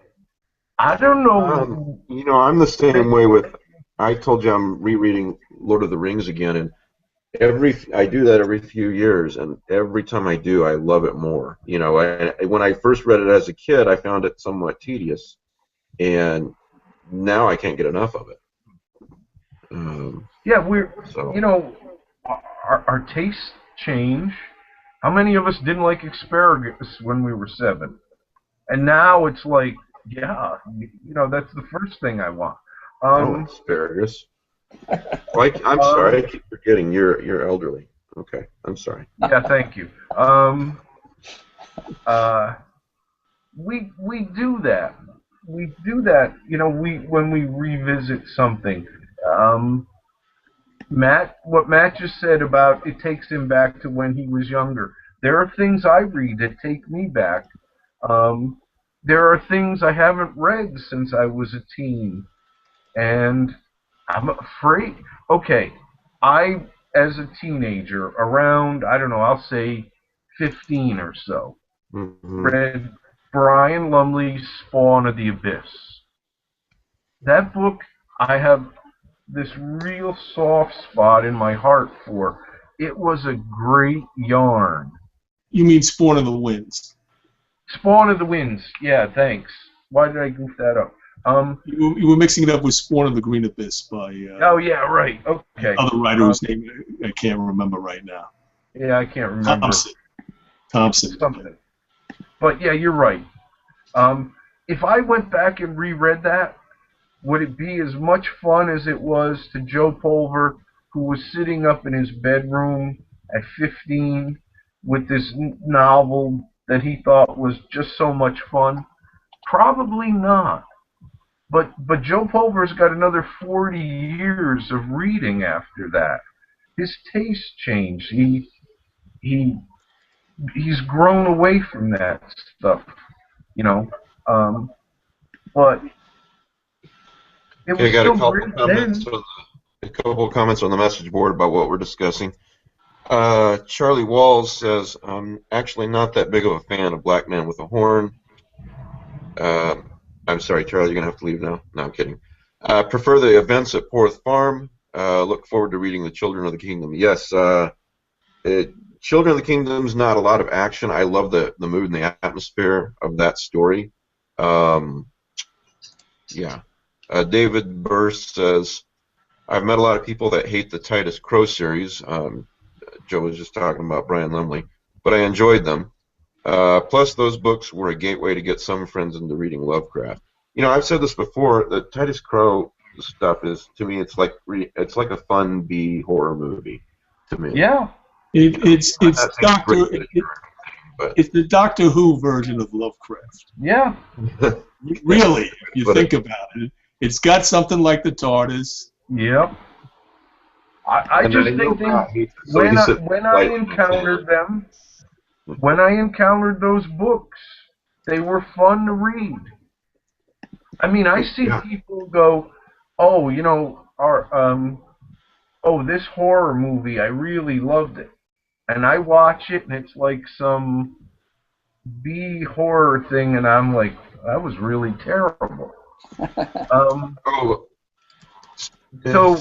I don't know. I'm the same way with. I told you I'm rereading Lord of the Rings again, and I do that every few years, and every time I do, I love it more. When I first read it as a kid, I found it somewhat tedious, and now I can't get enough of it. Yeah, So our tastes change. How many of us didn't like asparagus when we were 7? And now it's like, yeah, that's the first thing I want. I don't like asparagus. I'm Um, sorry, I keep forgetting you're elderly. Okay, I'm sorry. yeah, thank you. Uh, we do that. We do that. When we revisit something. Um, what Matt just said about it takes him back to when he was younger. There are things I read that take me back. Um, there are things I haven't read since I was a teen, and I'm afraid. Okay, I, as a teenager, around, I don't know, I'll say 15 or so, Hmm. read Brian Lumley's Spawn of the Abyss. That book I have this real soft spot in my heart for. It was a great yarn. You mean Spawn of the Winds? Spawn of the Winds. Yeah, thanks. Why did I goof that up? You were mixing it up with Spawn of the Green Abyss by Oh yeah, right. Okay. other writer whose name I can't remember right now. Yeah, I can't remember Thompson. something. But yeah, you're right. If I went back and reread that, would it be as much fun as it was to Joe Pulver, who was sitting up in his bedroom at 15 with this novel that he thought was just so much fun? Probably not. But Joe Pulver's got another 40 years of reading after that. His taste changed. He he's grown away from that stuff, you know. But it Okay, I was got still great then. a couple of comments on the message board about what we're discussing. Charlie Walls says, I'm actually not that big of a fan of Black Man with a Horn. I'm sorry, Charlie, you're going to have to leave now. No, I'm kidding. Prefer the events at Porth Farm. Look forward to reading The Children of the Kingdom. Yes, Children of the Kingdom's not a lot of action. I love the mood and the atmosphere of that story. Yeah. David Burst says, I've met a lot of people that hate the Titus Crow series. Joe was just talking about Brian Lumley, but I enjoyed them. Plus, those books were a gateway to get some friends into reading Lovecraft. I've said this before. The Titus Crow stuff is, to me, it's like a fun B horror movie. To me, Yeah. It's but it's the Doctor Who version of Lovecraft. Yeah. Really, if you think about it, it's got something like the TARDIS. Yep. I just think when I encountered them, when I encountered those books, they were fun to read. I mean, I see people go, oh, this horror movie, I really loved it. And I watch it, and it's like some B horror thing, and I'm like, that was really terrible. Oh, So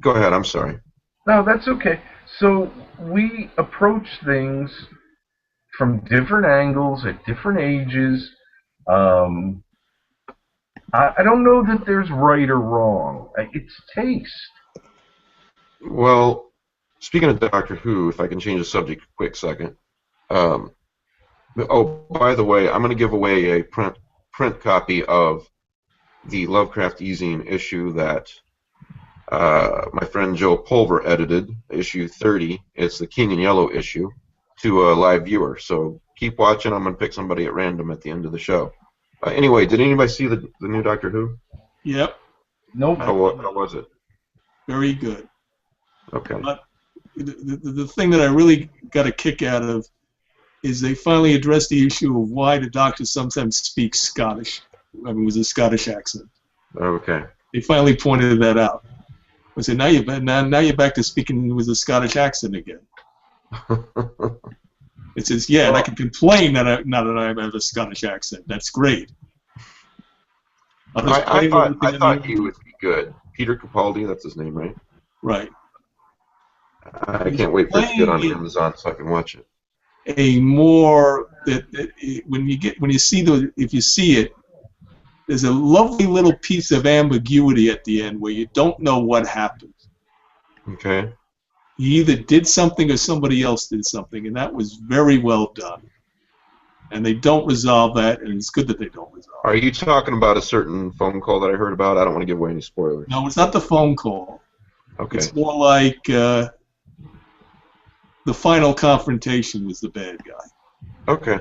go ahead. I'm sorry. no, that's okay. So we approach things from different angles at different ages. Um, I don't know that there's right or wrong. It's taste. Well, speaking of Doctor Who, if I can change the subject a quick second. Oh, by the way, I'm going to give away a print copy of the Lovecraft eZine issue that my friend Joe Pulver edited, issue 30. It's the King in Yellow issue, to a live viewer. So keep watching. I'm going to pick somebody at random at the end of the show. Anyway, did anybody see the new Doctor Who? Yep. Nope. How was it? Very good. Okay. But the thing that I really got a kick out of is they finally addressed the issue of why the Doctor sometimes speaks Scottish. I mean, it was a Scottish accent. Okay. They finally pointed that out. I said, now you're back to speaking with a Scottish accent again. It says, yeah, and I can complain that I have a Scottish accent. That's great. I thought he would be good. Peter Capaldi, that's his name, right? Right. I can't wait for it to get on Amazon so I can watch it. A more if you see it, there's a lovely little piece of ambiguity at the end where you don't know what happened. Okay. He either did something or somebody else did something, and that was very well done. And they don't resolve that, and it's good that they don't resolve it. Are you talking about a certain phone call that I heard about? I don't want to give away any spoilers. No, it's not the phone call. Okay. It's more like the final confrontation was the bad guy. Okay.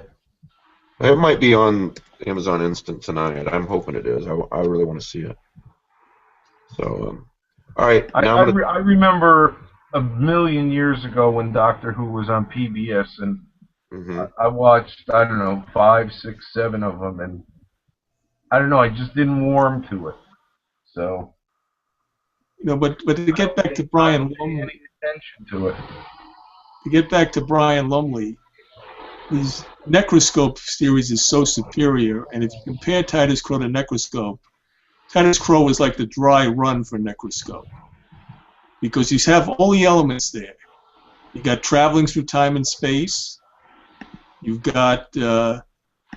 It might be on Amazon Instant tonight. I'm hoping it is. I really want to see it. So, all right. Now I remember a million years ago when Doctor Who was on PBS, and I watched, I don't know, 5, 6, 7 of them, and I don't know, I just didn't warm to it. So, but to get back to Brian Lumley, any attention to it. To get back to Brian Lumley, his Necroscope series is so superior, and if you compare Titus Crow to Necroscope, Titus Crow is like the dry run for Necroscope, because you have all the elements there. You got traveling through time and space. You've got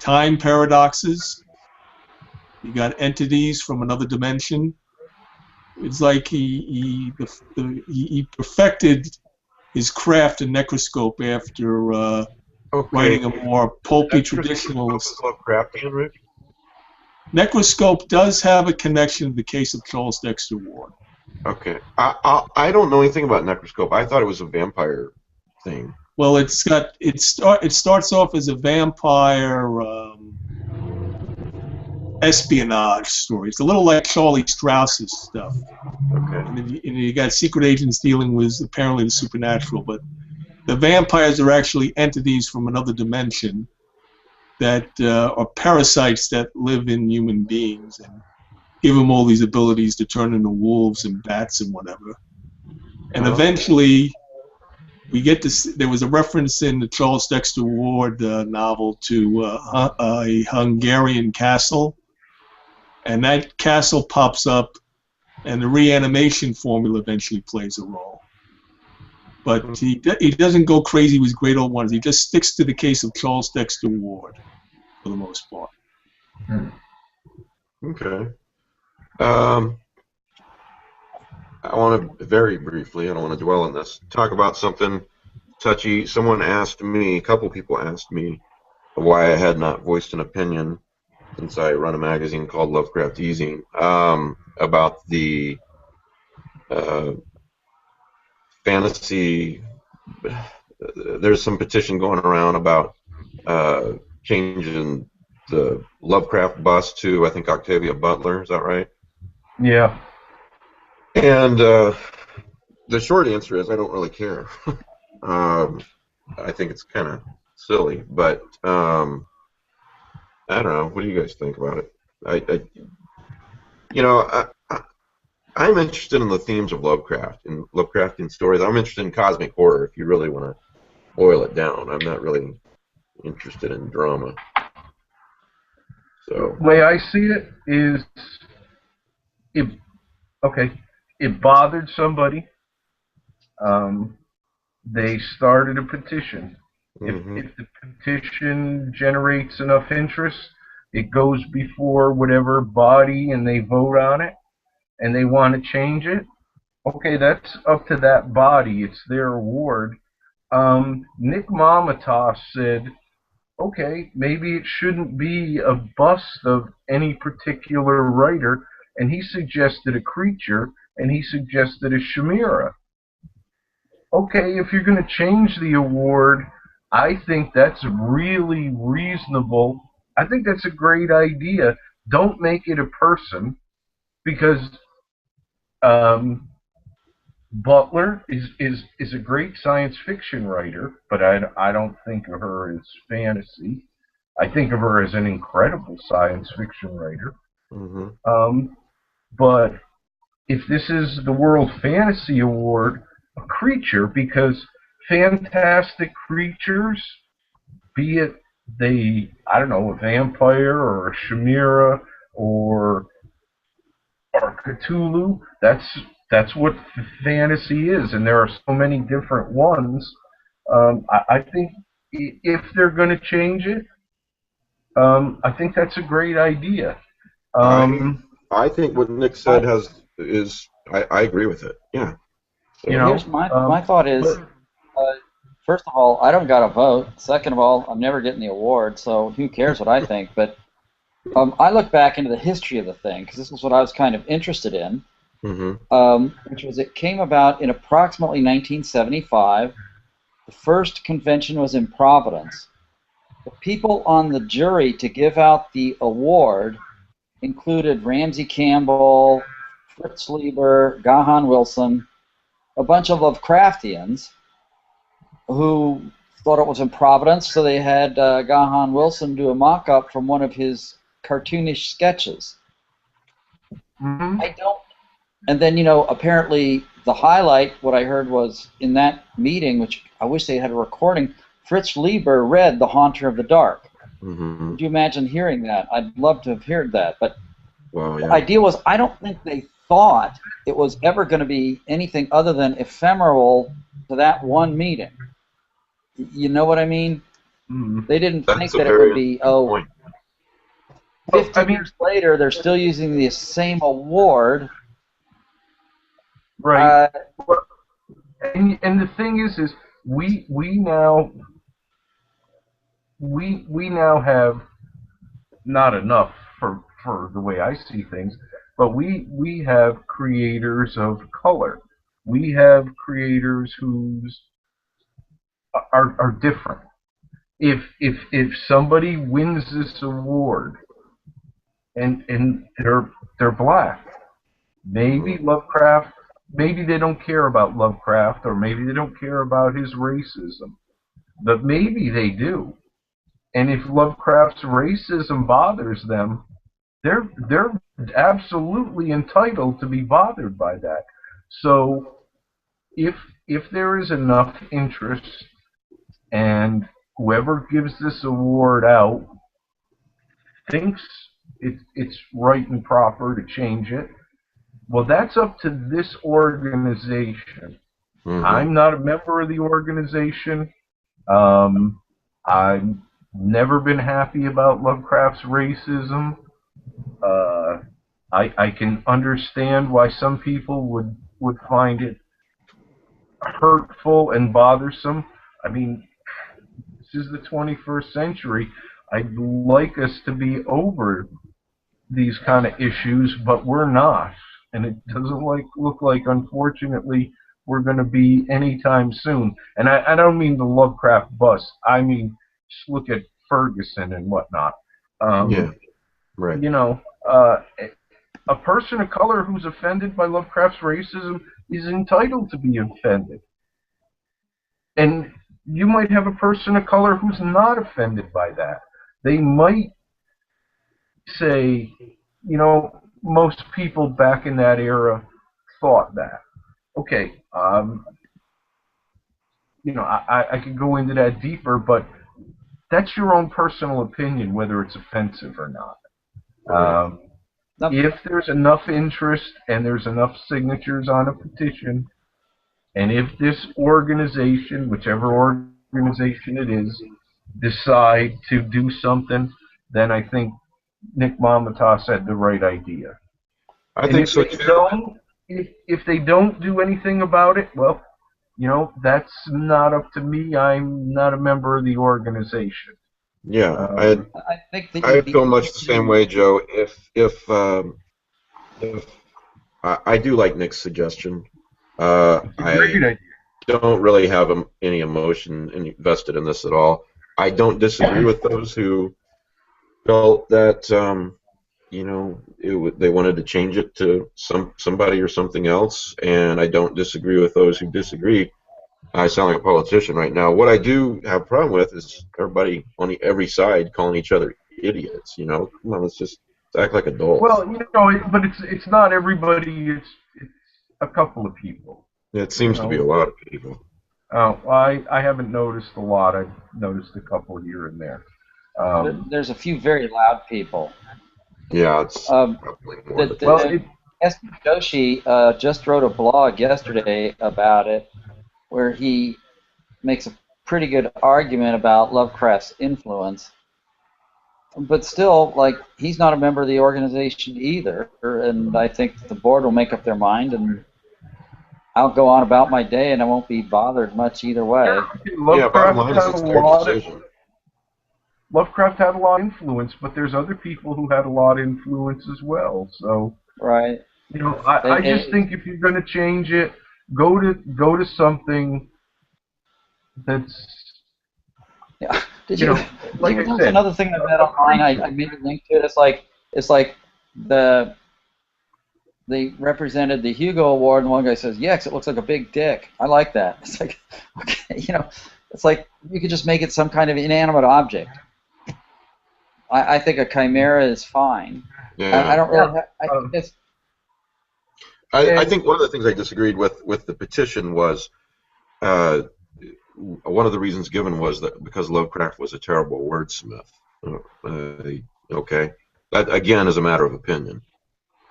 time paradoxes. You got entities from another dimension. It's like he perfected his craft in Necroscope after writing a more pulpy traditionalist. Lovecraftian, Rick? Necroscope does have a connection to the case of Charles Dexter Ward. Okay. I don't know anything about Necroscope. I thought it was a vampire thing. Well, it starts off as a vampire espionage story. It's a little like Charlie Strauss's stuff. Okay. And you got secret agents dealing with apparently the supernatural, but the vampires are actually entities from another dimension that are parasites that live in human beings and give them all these abilities to turn into wolves and bats and whatever. And eventually, we get to. There was a reference in the Charles Dexter Ward novel to a Hungarian castle, and that castle pops up, and the reanimation formula eventually plays a role. But he doesn't go crazy with great old ones. He just sticks to the case of Charles Dexter Ward for the most part. Okay. I want to, very briefly, I don't want to dwell on this, talk about something touchy. Someone asked me, a couple people asked me, why I had not voiced an opinion, since I run a magazine called Lovecraft eZine, about the fantasy. There's some petition going around about changing the Lovecraft bust to, I think, Octavia Butler. Is that right? Yeah. And the short answer is I don't really care. I think it's kind of silly, but I don't know. What do you guys think about it? I'm interested in the themes of Lovecraft and Lovecraftian stories. I'm interested in cosmic horror, if you really want to boil it down. I'm not really interested in drama. So, The way I see it is, it okay, it bothered somebody. Um, they started a petition. hmm If the petition generates enough interest, it goes before whatever body and they vote on it, and they want to change it. Okay, that's up to that body. It's their award. Nick Mamatos said, okay, maybe it shouldn't be a bust of any particular writer, and he suggested a creature, and he suggested a chimera. Okay, if you're going to change the award, I think that's really reasonable. I think that's a great idea. Don't make it a person, because um, Butler is a great science fiction writer, but I don't think of her as fantasy. I think of her as an incredible science fiction writer. hmm But if this is the World Fantasy Award, a creature, because fantastic creatures, be it I don't know, a vampire or a chimera or Cthulhu, that's what fantasy is, and there are so many different ones. I think if they're going to change it, I think that's a great idea. I Um, I think what Nick said I, is I agree with it. Yeah. you So, here's know, my thought is, but first of all, I don't got a vote. Second of all, I'm never getting the award, so who cares what I think? But I look back into the history of the thing because this was what I was kind of interested in, hmm which was it came about in approximately 1975. The first convention was in Providence. The people on the jury to give out the award included Ramsey Campbell, Fritz Lieber, Gahan Wilson, a bunch of Lovecraftians who thought it was in Providence, so they had Gahan Wilson do a mock-up from one of his cartoonish sketches. mhm. I don't. And then, apparently the highlight, what I heard was in that meeting, which I wish they had a recording, Fritz Lieber read The Haunter of the Dark. hmm Could you imagine hearing that? I'd love to have heard that. But Well, the yeah. idea was, I don't think they thought it was ever going to be anything other than ephemeral to that one meeting. You know what I mean? Mhm. They didn't think That's a that it would very be, good point. 50 I mean, years later, they're still using the same award. right. But, and the thing is we now we now have not enough for the way I see things, but we have creators of color. We have creators whose are different. If somebody wins this award and they're black, maybe Lovecraft, maybe they don't care about Lovecraft, or maybe they don't care about his racism, but maybe they do. And if Lovecraft's racism bothers them, they're absolutely entitled to be bothered by that. So if if there is enough interest, and whoever gives this award out thinks it's right and proper to change it, well, that's up to this organization. hmm I'm not a member of the organization. Um, I've never been happy about Lovecraft's racism. Uh, I can understand why some people would find it hurtful and bothersome. I mean, this is the 21st century. I'd like us to be over these kind of issues, but we're not. And it doesn't look like, unfortunately, we're going to be anytime soon. And I don't mean the Lovecraft bust. I mean, just look at Ferguson and whatnot. Yeah. Um, Right. you know, uh, a person of color who's offended by Lovecraft's racism is entitled to be offended. And you might have a person of color who's not offended by that. They might say, most people back in that era thought that. Okay, I could go into that deeper, but that's your own personal opinion whether it's offensive or not. Um, if there's enough interest and there's enough signatures on a petition, and if this organization, whichever organization it is, decide to do something, then I think Nick Mamatas had the right idea. I think so too. If they don't do anything about it, well, that's not up to me. I'm not a member of the organization. Yeah, I think I feel much the same way, Joe. If I do like Nick's suggestion, I don't really have any emotion invested in this at all. I don't disagree with those who felt that they wanted to change it to somebody or something else, and I don't disagree with those who disagree. I sound like a politician right now. What I do have a problem with is everybody on every side calling each other idiots. Come on, let's just act like adults. Well, but it's not everybody. It's a couple of people. It seems to be a lot of people. Oh, I haven't noticed a lot. I've noticed a couple here and there. There's a few very loud people. Yeah, it's probably more. S.P. Joshi just wrote a blog yesterday about it, where he makes a pretty good argument about Lovecraft's influence. But still, he's not a member of the organization either, and I think the board will make up their mind, and I'll go on about my day, and I won't be bothered much either way. Bottom line is it's their decision. Lovecraft had a lot of influence, but there's other people who had a lot of influence as well. So, right. I just think if you're going to change it, go to something that's. Yeah. Did you? Like I said, another thing I read online. I made a link to it. It's like they represented the Hugo Award, and one guy says, "Yeah, 'cause it looks like a big dick." I like that. It's like, okay, it's like you could just make it some kind of inanimate object. I think a chimera is fine. Yeah. I don't really. I think one of the things I disagreed with the petition was one of the reasons given was that because Lovecraft was a terrible wordsmith. Okay, that again is a matter of opinion.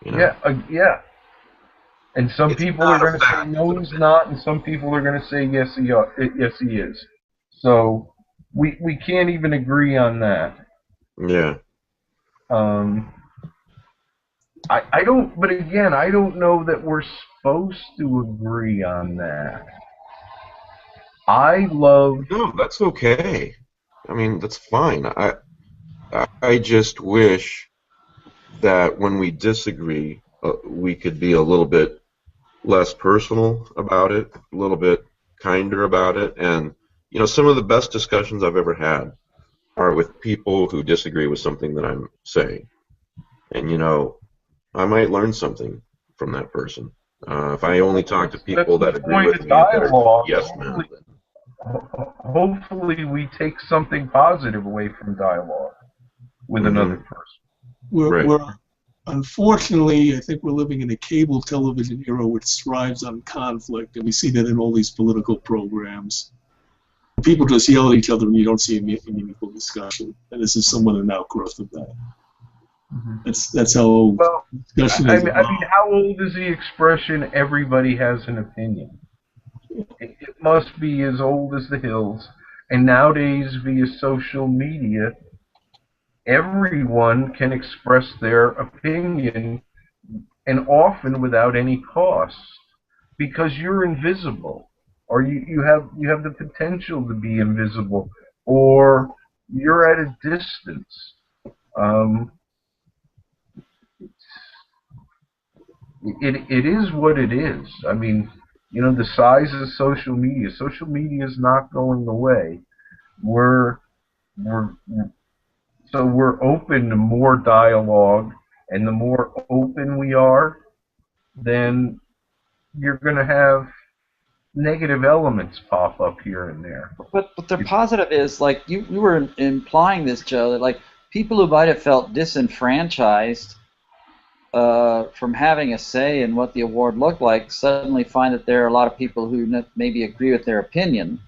Yeah. And some people are going to say no, he's not, and some people are going to say yes, he is. So we can't even agree on that. Yeah. I don't. But again, I don't know that we're supposed to agree on that. No, that's okay. I mean, that's fine. I just wish that when we disagree, we could be a little bit less personal about it, a little bit kinder about it. And, some of the best discussions I've ever had are with people who disagree with something that I'm saying. And, I might learn something from that person. If I only talk to people that agree with me, that are yes men. Hopefully we take something positive away from dialogue with another person. We're unfortunately, I think we're living in a cable television era which thrives on conflict, and we see that in all these political programs. People just yell at each other, and you don't see a meaningful discussion. And this is somewhat an outgrowth of that. That's how discussion is. I mean, how old is the expression "everybody has an opinion"? It must be as old as the hills. And nowadays, via social media, everyone can express their opinion, and often without any cost, because you're invisible, or you have the potential to be invisible, or you're at a distance. It is what it is. I mean, the size of social media. Social media is not going away. We're open to more dialogue, and the more open we are, then you're going to have negative elements pop up here and there. But the positive is, like you were implying this, Joe, that like people who might have felt disenfranchised from having a say in what the award looked like suddenly find that there are a lot of people who maybe agree with their opinion,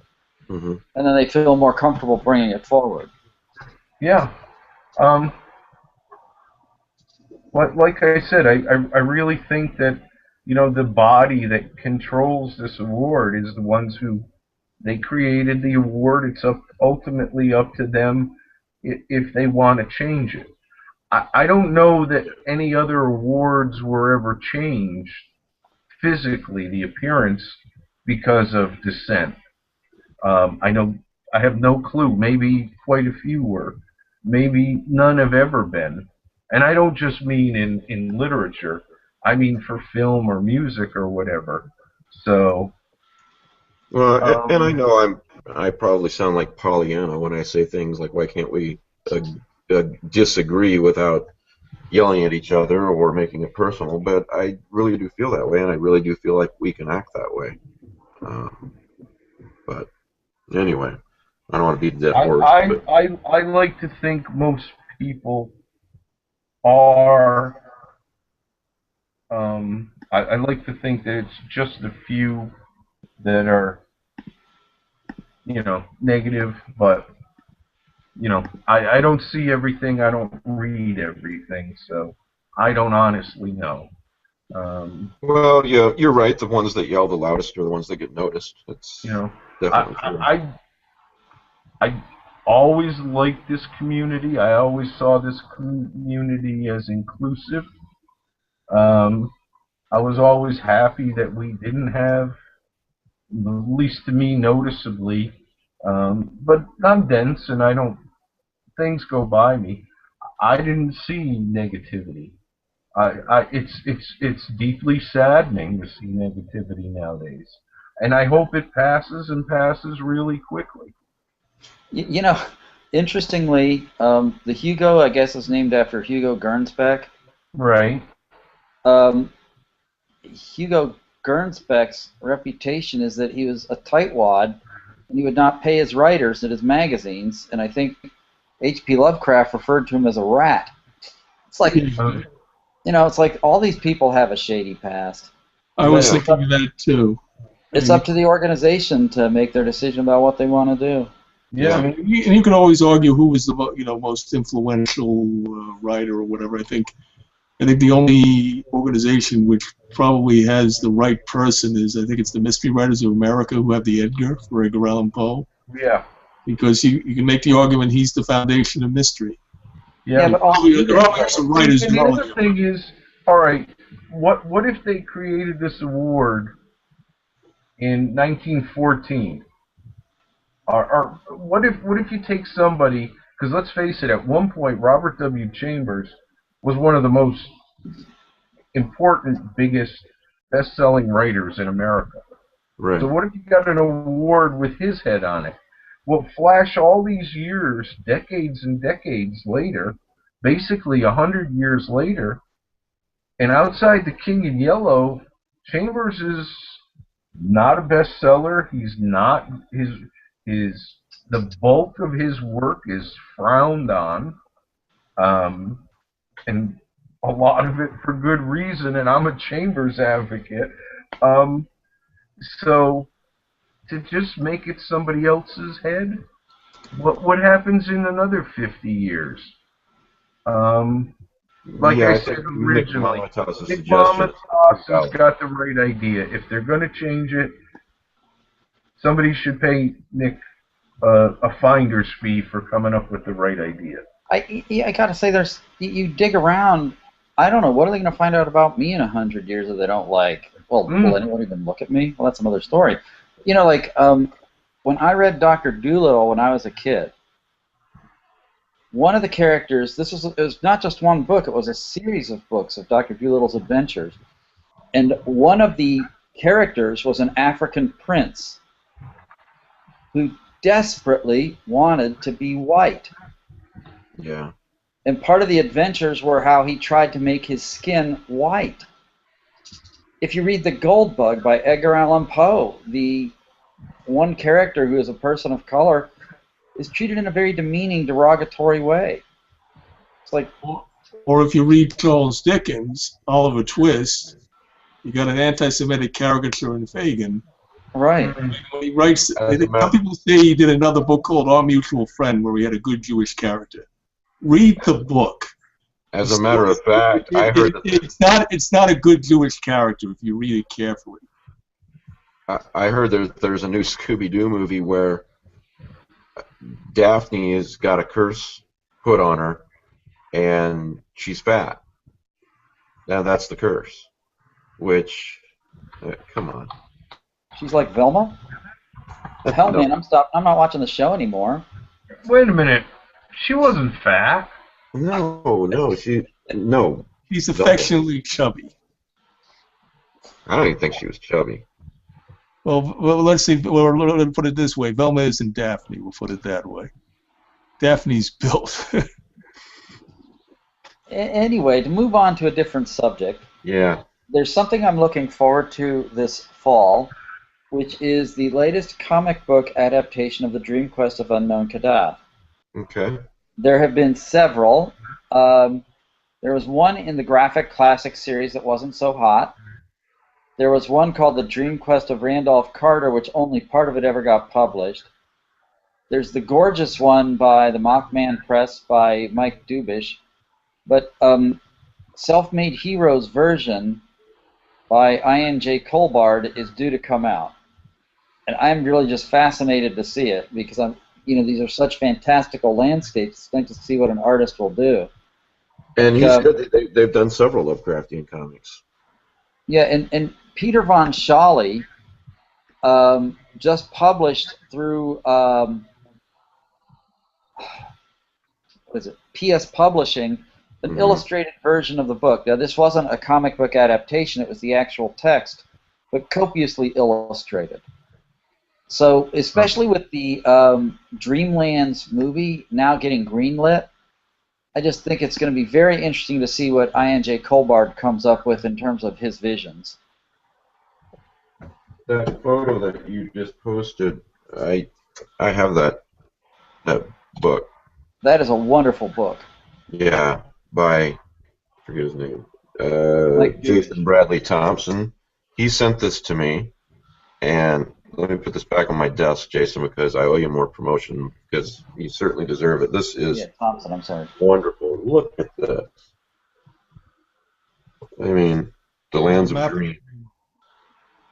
and then they feel more comfortable bringing it forward. Yeah. like I said, I really think that, the body that controls this award is the ones who they created the award. It's ultimately up to them if they want to change it. I don't know that any other awards were ever changed physically, the appearance, because of dissent. I have no clue. Maybe quite a few were. Maybe none have ever been. And I don't just mean in literature. I mean for film or music or whatever. So, Well, and I know I probably sound like Pollyanna when I say things like, why can't we disagree without yelling at each other or making it personal? But I really do feel that way, and I really do feel like we can act that way. But anyway, I don't want to beat a dead horse. I like to think most people are. I like to think that it's just a few that are, negative, but I don't see everything. I don't read everything, so I don't honestly know. Well, yeah, you're right. The ones that yell the loudest are the ones that get noticed. It's definitely true. I always liked this community. I always saw this community as inclusive. I was always happy that we didn't have, at least to me, noticeably. But I'm dense, and things go by me. I didn't see negativity. It's deeply saddening to see negativity nowadays, and I hope it passes and passes really quickly. Interestingly, the Hugo, I guess, is named after Hugo Gernsback. Right. Hugo Gernsback's reputation is that he was a tightwad, and he would not pay his writers at his magazines, and I think H.P. Lovecraft referred to him as a rat. It's like, it's like all these people have a shady past. I was thinking of that too. It's up to the organization to make their decision about what they want to do. Yeah, and you can always argue who was the most influential writer or whatever. I think the only organization which probably has the right person is, I think it's the Mystery Writers of America, who have the Edgar for Edgar Allan Poe. Yeah. Because you can make the argument he's the foundation of mystery. Yeah, but there are some writers. And the other thing is, all right, what if they created this award in 1914? Or what if you take somebody, because let's face it, at one point Robert W. Chambers was one of the most important, biggest, best-selling writers in America. Right. So what if you got an award with his head on it? Well, flash all these years, decades and decades later, basically 100 years later, and outside The King in Yellow, Chambers is not a bestseller. He's not the bulk of his work is frowned on, and a lot of it for good reason. And I'm a Chambers advocate, so to just make it somebody else's head, what happens in another 50 years? Like I said originally, Nick Mamatas has got the right idea. If they're going to change it, somebody should pay Nick a finder's fee for coming up with the right idea. I gotta say, you dig around. I don't know. What are they going to find out about me in 100 years that they don't like? Well, will anyone even look at me? Well, that's another story. When I read Dr. Dolittle when I was a kid, one of the characters, it was not just one book, it was a series of books of Dr. Dolittle's adventures. And one of the characters was an African prince who desperately wanted to be white. Yeah. And part of the adventures were how he tried to make his skin white. If you read The Gold Bug by Edgar Allan Poe, the one character who is a person of color is treated in a very demeaning, derogatory way. It's like, or if you read Charles Dickens, Oliver Twist, you got an anti-Semitic caricature in Fagin. Right. He writes. Some people say he did another book called Our Mutual Friend, where he had a good Jewish character. Read the book, As a matter of fact, I heard that it's not a good Jewish character if you read it carefully. I heard there's a new Scooby-Doo movie where Daphne has got a curse put on her, and she's fat. Now that's the curse. Which, come on. She's like Velma? Hell, No. man, I'm not watching the show anymore. Wait a minute. She wasn't fat. No, She's affectionately chubby. I don't even think she was chubby. Well, let's see. Well, let's put it this way: Velma isn't Daphne. We'll put it that way. Daphne's built. Anyway, to move on to a different subject. Yeah. There's something I'm looking forward to this fall, which is the latest comic book adaptation of the Dream Quest of Unknown Kadath. Okay. There have been several. There was one in the Graphic Classic series that wasn't so hot. There was one called The Dream Quest of Randolph Carter, which only part of it ever got published. There's the gorgeous one by the Mothman Press by Mike Dubish. But Self-Made Heroes version by I.N.J. Colbard is due to come out. And I'm really just fascinated to see it because these are such fantastical landscapes. It's going to see what an artist will do. And he's good. They've done several Lovecraftian comics. Yeah, and Peter Von Schally just published through PS Publishing an illustrated version of the book. Now, this wasn't a comic book adaptation; it was the actual text, but copiously illustrated. So, especially with the Dreamlands movie now getting greenlit, I just think it's going to be very interesting to see what I.N.J. Colbard comes up with in terms of his visions. That photo that you just posted, I have that book. That is a wonderful book. Yeah, by, I forget his name, Like Jason Bradley Thompson. He sent this to me, and let me put this back on my desk, Jason, because I owe you more promotion, because you certainly deserve it. This is Thompson, I'm sorry. Wonderful. Look at this. I mean, the lands of dream.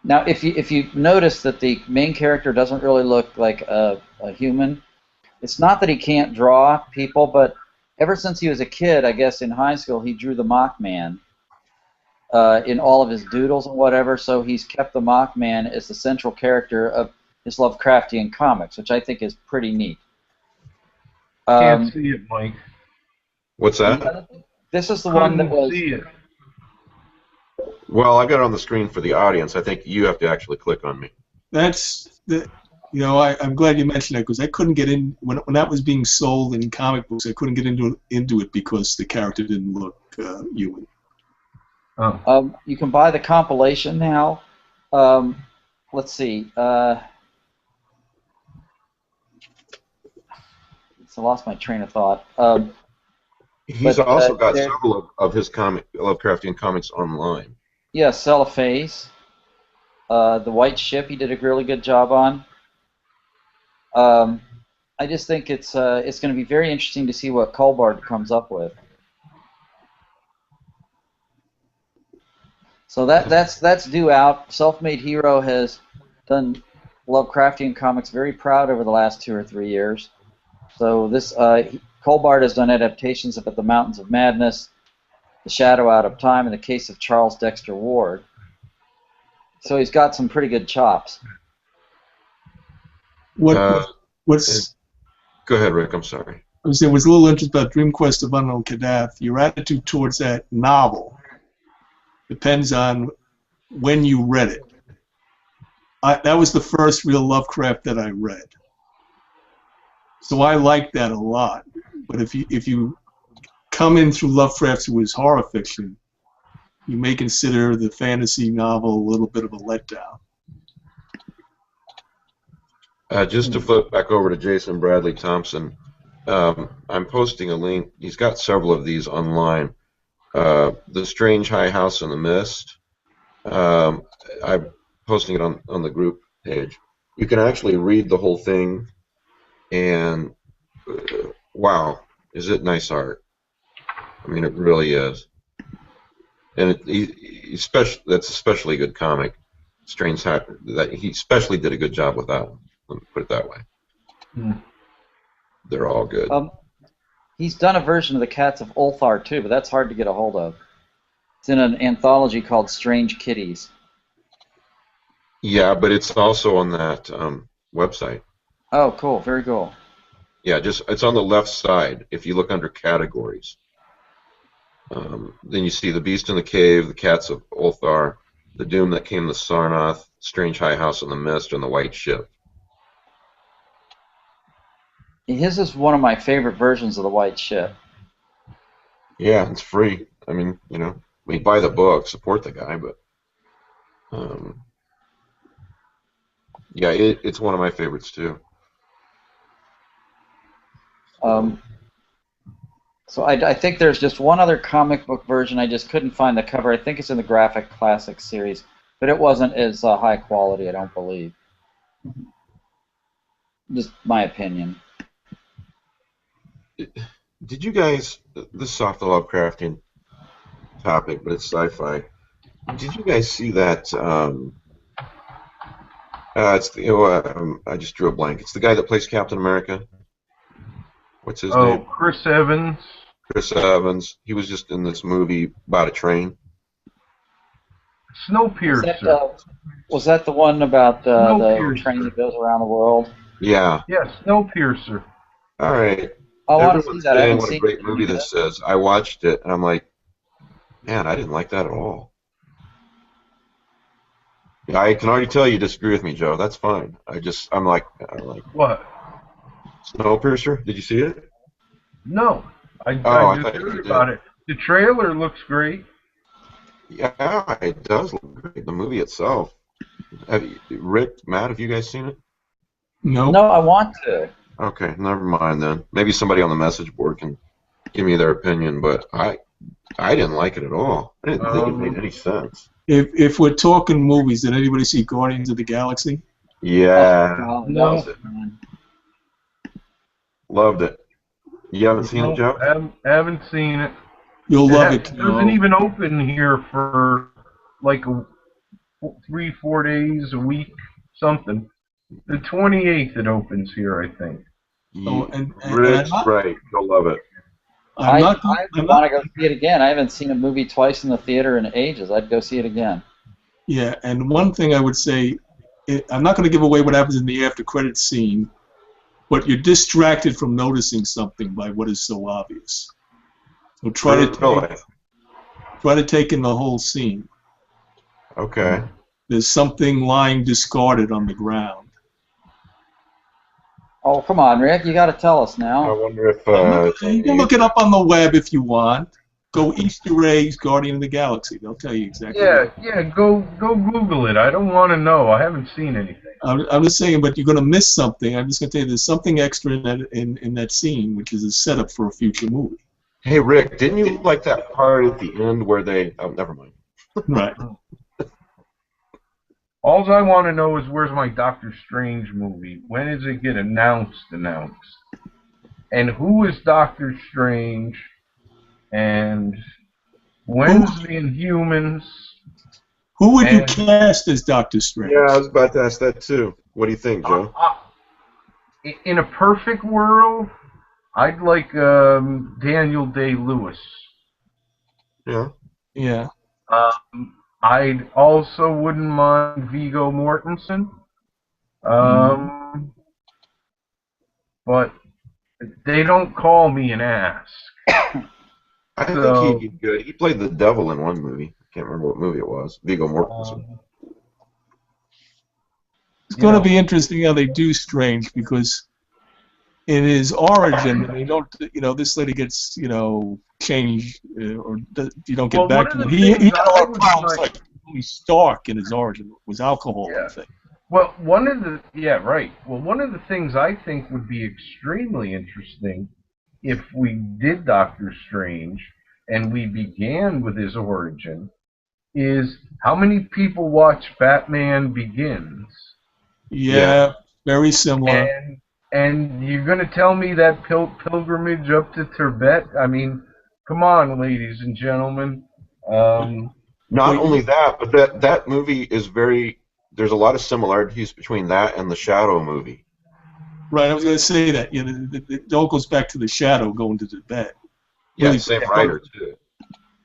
Now, if you notice that the main character doesn't really look like a human, it's not that he can't draw people, but ever since he was a kid, I guess in high school, he drew the Mothman in all of his doodles and whatever, so he's kept the Mothman as the central character of his Lovecraftian comics, which I think is pretty neat. Can't see it, Mike. What's that? This is the one that was... see it. Well, I've got it on the screen for the audience. I think you have to actually click on me. That's the... I'm glad you mentioned that because I couldn't get in when that was being sold in comic books. I couldn't get into it because the character didn't look human. Oh. You can buy the compilation now. Let's see. I lost my train of thought. He's also got several of his Lovecraftian comics online. Yeah, Cellophase. The White Ship he did a really good job on. I just think it's going to be very interesting to see what Colbard comes up with. So that's due out. Self-Made Hero has done Lovecraftian comics very proud over the last 2 or 3 years. So this Colbard has done adaptations of The Mountains of Madness, The Shadow Out of Time, in the case of Charles Dexter Ward. So he's got some pretty good chops. What's Go ahead, Rick. I'm sorry. I was a little interested about Dream Quest of Unknown Kadath. Your attitude towards that novel depends on when you read it. That was the first real Lovecraft that I read, so I liked that a lot. But if you come in through Lovecraft who was horror fiction, you may consider the fantasy novel a little bit of a letdown. Just to flip back over to Jason Bradley Thompson, I'm posting a link. He's got several of these online. The Strange High House in the Mist. I'm posting it on the group page. You can actually read the whole thing, and wow, is it nice art? I mean, it really is. And that's especially a good comic. Strange that he especially did a good job with that one. Let me put it that way. Hmm. They're all good. He's done a version of the Cats of Ulthar too, but that's hard to get a hold of. It's in an anthology called Strange Kitties. Yeah, but it's also on that website. Oh, cool. Very cool. Yeah, it's on the left side. If you look under categories, then you see the Beast in the Cave, the Cats of Ulthar, the Doom that came to Sarnath, Strange High House in the Mist, and the White Ship. His is one of my favorite versions of the White Ship. Yeah, it's free. I mean, buy the book, support the guy, but yeah, it's one of my favorites too. So I think there's just one other comic book version. I just couldn't find the cover. I think it's in the Graphic Classics series, but it wasn't as high quality, I don't believe. Just my opinion. Did you guys? This is off the Lovecraftian topic, but it's sci-fi. Did you guys see that? I just drew a blank. It's the guy that plays Captain America. What's his name? Chris Evans. Chris Evans. He was just in this movie about a train. Snowpiercer. Was that the one about the train that goes around the world? Yeah. Yeah, Snowpiercer. All right. I want to see that. I haven't what seen a great movie this is. I watched it, and I'm like, man, I didn't like that at all. Yeah, I can already tell you disagree with me, Joe. That's fine. I'm like What? Snowpiercer? Did you see it? No. I just heard about it. The trailer looks great. Yeah, it does look great. The movie itself. Rick, Matt, have you guys seen it? No. No, I want to. Okay, never mind then. Maybe somebody on the message board can give me their opinion, but I didn't like it at all. I didn't think it made any sense. If we're talking movies, did anybody see Guardians of the Galaxy? Yeah. Oh, no. Loved it. You haven't seen it, Joe? Haven't seen it. You'll love it. It doesn't even open here for like 3-4 days a week, something. The 28th it opens here, I think. Oh, and Rick's right. You'll love it. I want to go see it again. I haven't seen a movie twice in the theater in ages. I'd go see it again. Yeah, and one thing I would say, I'm not going to give away what happens in the after credits scene, but you're distracted from noticing something by what is so obvious. So try to take in the whole scene. Okay. There's something lying discarded on the ground. Oh, come on, Rick. You got to tell us I now. wonder if You can look it up on the web if you want. Go Easter eggs, Guardian of the Galaxy. They'll tell you exactly. Yeah. Go Google it. I don't want to know. I haven't seen anything. I'm just saying, but you're going to miss something. I'm just going to tell you there's something extra in that scene, which is a setup for a future movie. Hey, Rick, didn't you like that part at the end where they... Oh, never mind. Right. All I want to know is where's my Doctor Strange movie? When does it get announced? And who is Doctor Strange? And when's the Inhumans? Who would you cast as Doctor Strange? Yeah, I was about to ask that too. What do you think, Joe? In a perfect world, I'd like Daniel Day-Lewis. Yeah. Yeah. I also wouldn't mind Viggo Mortensen. But they don't call me an ass. I think he'd be good. He played the devil in one movie. I can't remember what movie it was. Viggo Mortensen. It's going to be interesting how they do Strange, because in his origin, they don't. This lady gets changed, or you don't get back to him. He had a lot of problems. Like Tony Stark in his origin was alcohol. Yeah. I think. Well, one of the things I think would be extremely interesting if we did Doctor Strange and we began with his origin is how many people watch Batman Begins? Yeah, very similar. And you're going to tell me that pilgrimage up to Tibet? I mean, Come on, ladies and gentlemen. Not only that, but that movie is very. There's a lot of similarities between that and the Shadow movie. Right, I was going to say that. You know, it all goes back to the Shadow going to Tibet. Yeah, Really same writer too.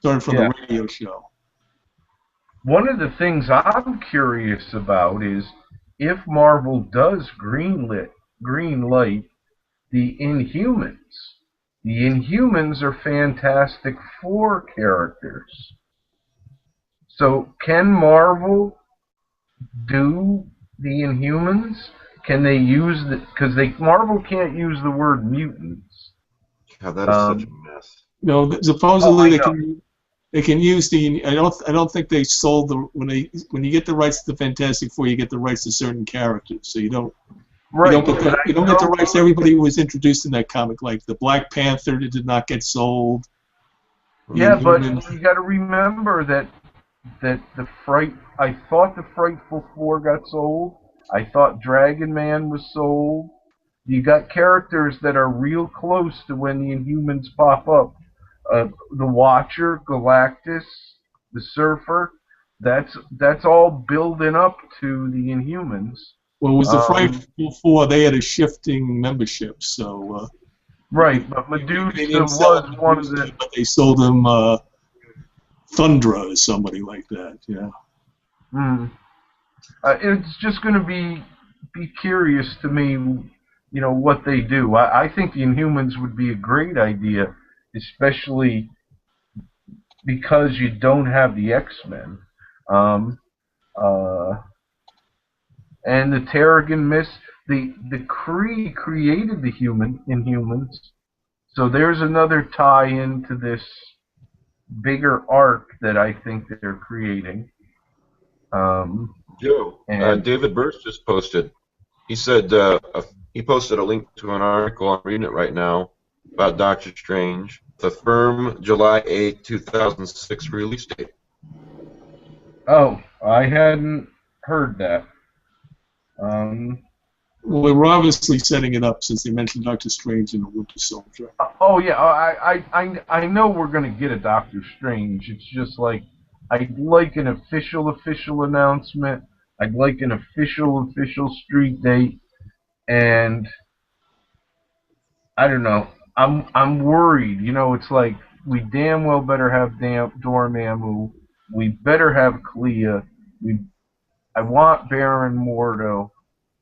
started from the radio show. One of the things I'm curious about is if Marvel does greenlight the Inhumans. The Inhumans are Fantastic Four characters. So can Marvel do the Inhumans? Can they use the? Because Marvel can't use the word mutants. God, that is such a mess. No, supposedly they can use the. I don't think they sold the when you get the rights to the Fantastic Four, you get the rights to certain characters. So you don't. Right. You don't get the rights to everybody who was introduced in that comic. Like the Black Panther did not get sold. Yeah, but you got to remember that I thought the Frightful Four got sold. I thought Dragon Man was sold. You got characters that are real close to when the Inhumans pop up. The Watcher, Galactus, the Surfer. That's all building up to the Inhumans. Well, it was the Frightful Four. They had a shifting membership, so. Right, but Medusa was one of the. But they sold him Thundra or somebody like that. Yeah. It's just going to be curious to me, what they do. I think the Inhumans would be a great idea, especially because you don't have the X-Men. And the Terrigen Mist, the Kree created the Inhumans, so there's another tie-in to this bigger arc that I think that they're creating. Joe, David Burst just posted. He said he posted a link to an article. I'm reading it right now about Doctor Strange. The firm July 8, 2006 release date. Oh, I hadn't heard that. Well, they were obviously setting it up since they mentioned Doctor Strange in the Winter Soldier. Oh yeah, I know we're gonna get a Doctor Strange. It's just like I'd like an official announcement. I'd like an official street date, and I don't know. I'm worried. It's like we damn well better have Dormammu. We better have Clea. I want Baron Mordo.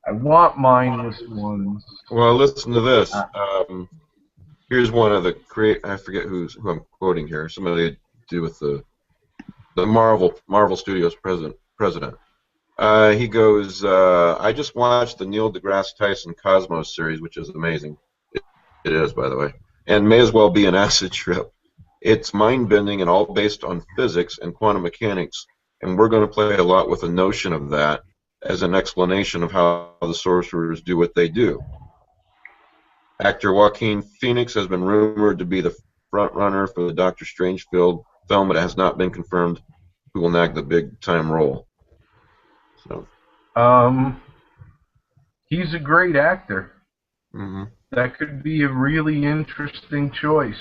I want Mindless Ones. Well, listen to this. Here's one of the I forget who I'm quoting here. Somebody to do with the Marvel Studios president. He goes, I just watched the Neil deGrasse Tyson Cosmos series, which is amazing. It is, by the way, and may as well be an acid trip. It's mind-bending and all based on physics and quantum mechanics, and we're going to play a lot with the notion of that as an explanation of how the sorcerers do what they do. Actor Joaquin Phoenix has been rumored to be the front-runner for the Doctor Strange film, but it has not been confirmed who will nag the big-time role. So. He's a great actor. Mm-hmm. That could be a really interesting choice.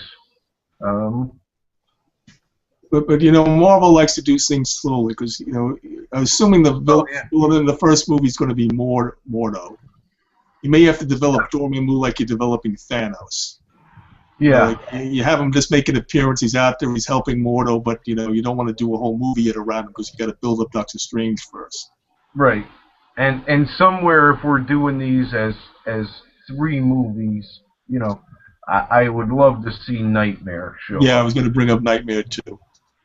But Marvel likes to do things slowly because assuming the villain in the first movie is going to be Mordo, you may have to develop Dormammu like you're developing Thanos. Yeah. You have him just make an appearance. He's out there. He's helping Mordo, but you don't want to do a whole movie around him because you got to build up Doctor Strange first. Right. And somewhere if we're doing these as 3 movies, I would love to see Nightmare show. Yeah, I was going to bring up Nightmare too.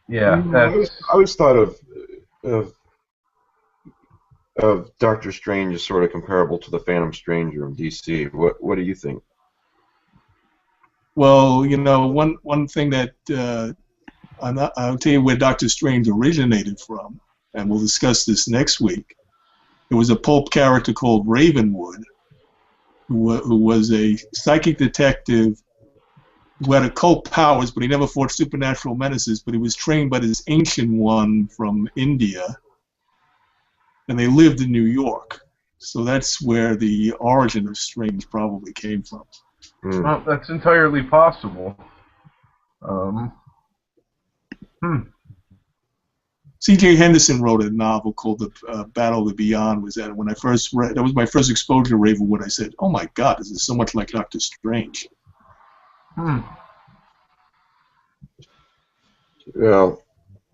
Yeah, I always thought of Doctor Strange as sort of comparable to the Phantom Stranger in DC. What do you think? Well, one thing that I'll tell you where Doctor Strange originated from, and we'll discuss this next week. There was a pulp character called Ravenwood, who was a psychic detective who had occult powers, but he never fought supernatural menaces, but he was trained by this ancient one from India, and they lived in New York. So that's where the origin of Strange probably came from. Well, that's entirely possible. C.J. Henderson wrote a novel called The Battle of the Beyond. Was that when I first read? That was my first exposure to Ravenwood. I said, "Oh my God, this is so much like Doctor Strange." Well,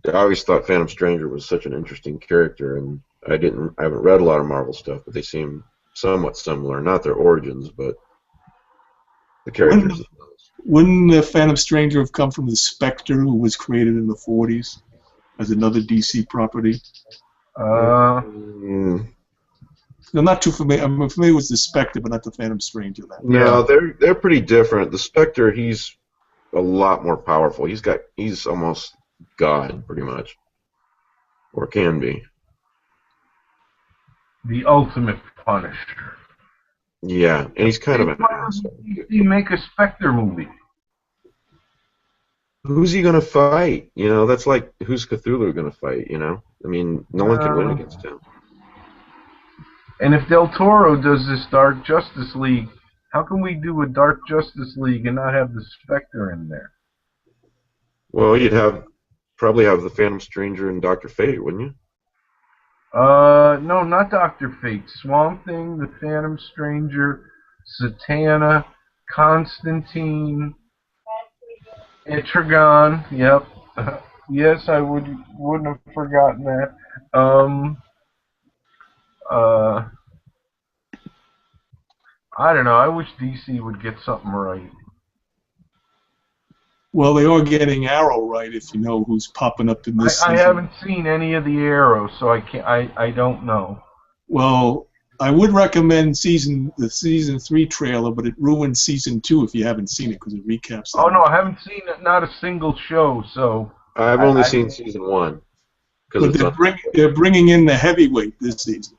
I always thought Phantom Stranger was such an interesting character, and I haven't read a lot of Marvel stuff, but they seem somewhat similar. Not their origins, but the characters. Wouldn't the Phantom Stranger have come from the Spectre, who was created in the 40s as another DC property? Mm, I'm not too familiar. I'm familiar with the Spectre, but not the Phantom Stranger. no, they're pretty different. The Spectre, he's a lot more powerful. He's almost God, pretty much, or can be. The ultimate Punisher. Yeah, and he's kind of an asshole. You make a Spectre movie. Who's he gonna fight? You know, that's like, who's Cthulhu gonna fight? You know, I mean, no one can win against him. And if Del Toro does this Dark Justice League, how can we do a Dark Justice League and not have the Spectre in there? Well, you'd probably have the Phantom Stranger and Dr. Fate, wouldn't you? No, not Dr. Fate. Swamp Thing, the Phantom Stranger, Zatanna, Constantine, Etrigan. Yep. Yes, I wouldn't have forgotten that. I don't know. I wish DC would get something right. Well, they are getting Arrow right, if you know who's popping up in this season. I haven't seen any of the Arrows, so I don't know. Well, I would recommend the season 3 trailer, but it ruins season 2 if you haven't seen it, because it recaps. Oh no, I haven't seen not a single show. So I've only seen season 1. But they're bringing in the heavyweight this season.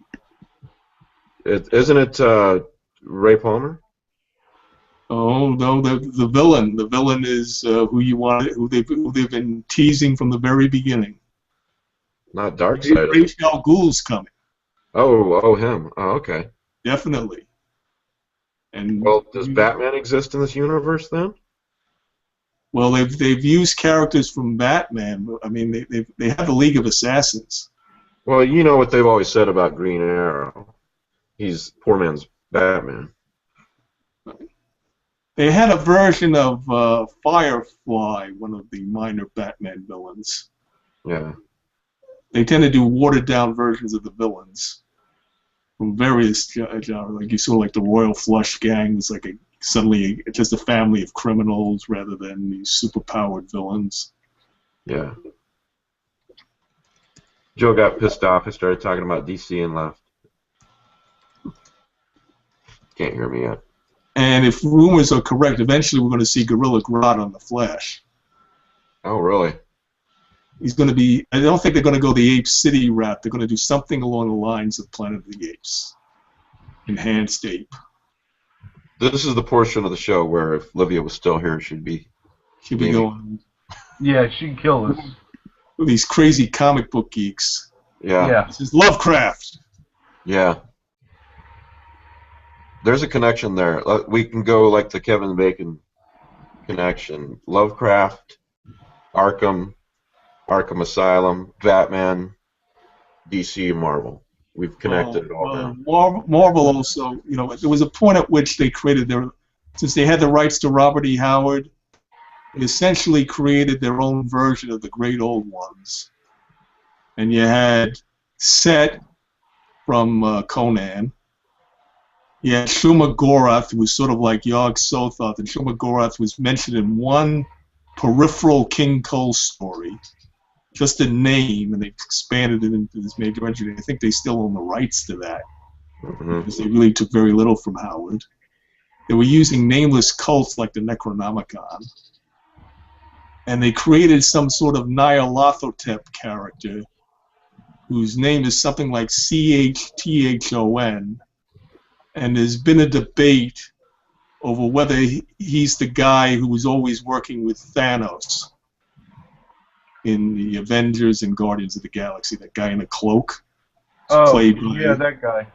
Isn't it Ray Palmer? Oh no, the villain. The villain is who they've been teasing from the very beginning. Not Darkseid. Ra's al Ghul's coming. Oh, him. Oh, okay. Definitely. And well, does Batman exist in this universe then? Well, they've used characters from Batman. I mean, they have the League of Assassins. Well, you know what they've always said about Green Arrow. He's poor man's Batman. They had a version of Firefly, one of the minor Batman villains. Yeah. They tend to do watered-down versions of the villains from various genres. Like you saw, like the Royal Flush Gang was like suddenly just a family of criminals rather than these super-powered villains. Yeah. Joe got pissed off and started talking about DC and left. Can't hear me yet. And if rumors are correct, eventually we're going to see Gorilla Grodd on The Flash. Oh, really? He's going to be... I don't think they're going to go the Ape City route. They're going to do something along the lines of Planet of the Apes. Enhanced Ape. This is the portion of the show where if Livia was still here, she'd be going... Yeah, she'd kill us. With these crazy comic book geeks. Yeah. This is Lovecraft. Yeah. There's a connection there. We can go like the Kevin Bacon connection. Lovecraft, Arkham Asylum, Batman, DC, and Marvel. We've connected it all now. Marvel also, you know, there was a point at which they created since they had the rights to Robert E. Howard, they essentially created their own version of the great old ones. And you had Set from Conan. You had Shuma Gorath, who was sort of like Yog Sothoth, and Shuma Gorath was mentioned in one peripheral King Cole story. Just a name, and they expanded it into this major entity. I think they still own the rights to that, because they really took very little from Howard. They were using nameless cults like the Necronomicon, and they created some sort of Nyarlathotep character, whose name is something like Chthon, and there's been a debate over whether he's the guy who was always working with Thanos in the Avengers and Guardians of the Galaxy, that guy in a cloak. That guy.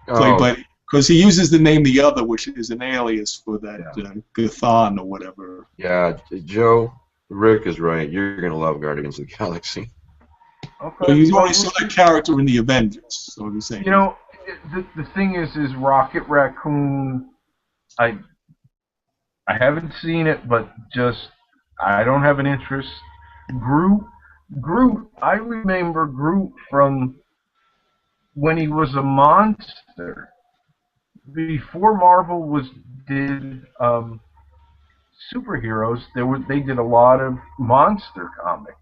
Played by, because he uses the name The Other, which is an alias for that Chthon or whatever. Yeah, Joe, Rick is right. You're gonna love Guardians of the Galaxy. Okay. So you well, already saw that character in the Avengers, so the same. You know, the thing is Rocket Raccoon. I haven't seen it, but just I don't have an interest. Groot. I remember Groot from when he was a monster. Before Marvel did superheroes, they did a lot of monster comics.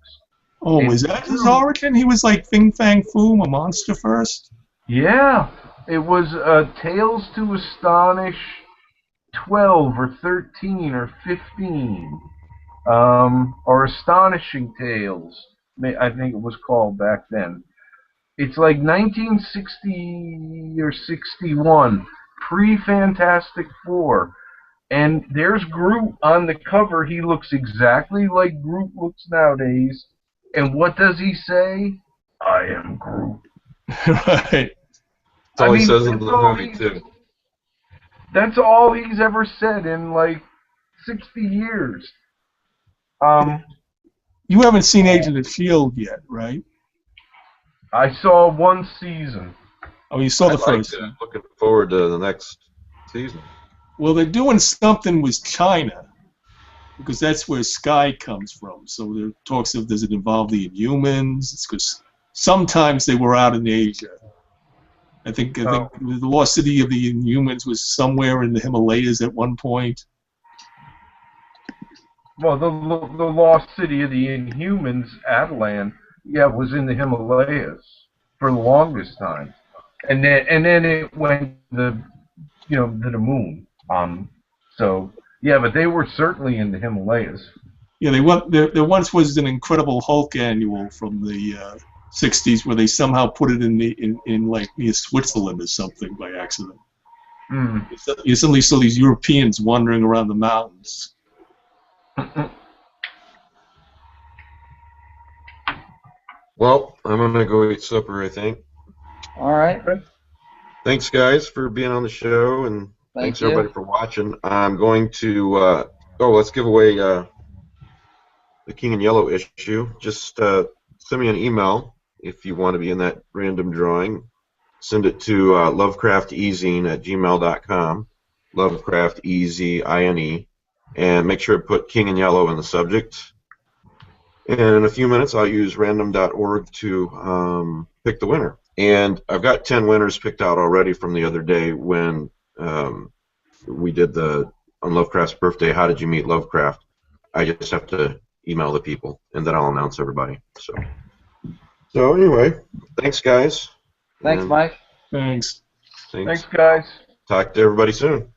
Oh, And was that his origin? He was like Fing Fang Foom, a monster first? Yeah, it was Tales to Astonish 12 or 13 or 15, or Astonishing Tales, I think it was called back then. It's like 1960 or 61, pre-Fantastic Four. And there's Groot on the cover. He looks exactly like Groot looks nowadays. And what does he say? I am Groot. Right. That's all he says in the movie, too. That's all he's ever said in like 60 years. You haven't seen Agent of S.H.I.E.L.D. yet, right? I saw one season. Oh, you saw the first one. Looking forward to the next season. Well, they're doing something with China, because that's where Sky comes from. So there are talks of, does it involve the Inhumans? It's because sometimes they were out in Asia. I think the lost city of the Inhumans was somewhere in the Himalayas at one point. Well, the lost city of the Inhumans, Atlan, was in the Himalayas for the longest time, and then it went to the moon. But they were certainly in the Himalayas. Yeah, there once was an Incredible Hulk annual from the 60s where they somehow put it in like near Switzerland or something by accident. Mm. You suddenly saw these Europeans wandering around the mountains. Well, I'm gonna go eat supper, I think. All right. Thanks, guys, for being on the show, and thanks everybody for watching. I'm going to let's give away the King in Yellow issue. Just send me an email if you want to be in that random drawing. Send it to Lovecraft eZine at gmail.com. Lovecraft eZine, and make sure to put King in Yellow in the subject. And in a few minutes, I'll use random.org to pick the winner. And I've got 10 winners picked out already from the other day when we did on Lovecraft's birthday, How Did You Meet Lovecraft? I just have to email the people, and then I'll announce everybody. So anyway, thanks, guys. Thanks, Mike. Thanks. Thanks, guys. Talk to everybody soon.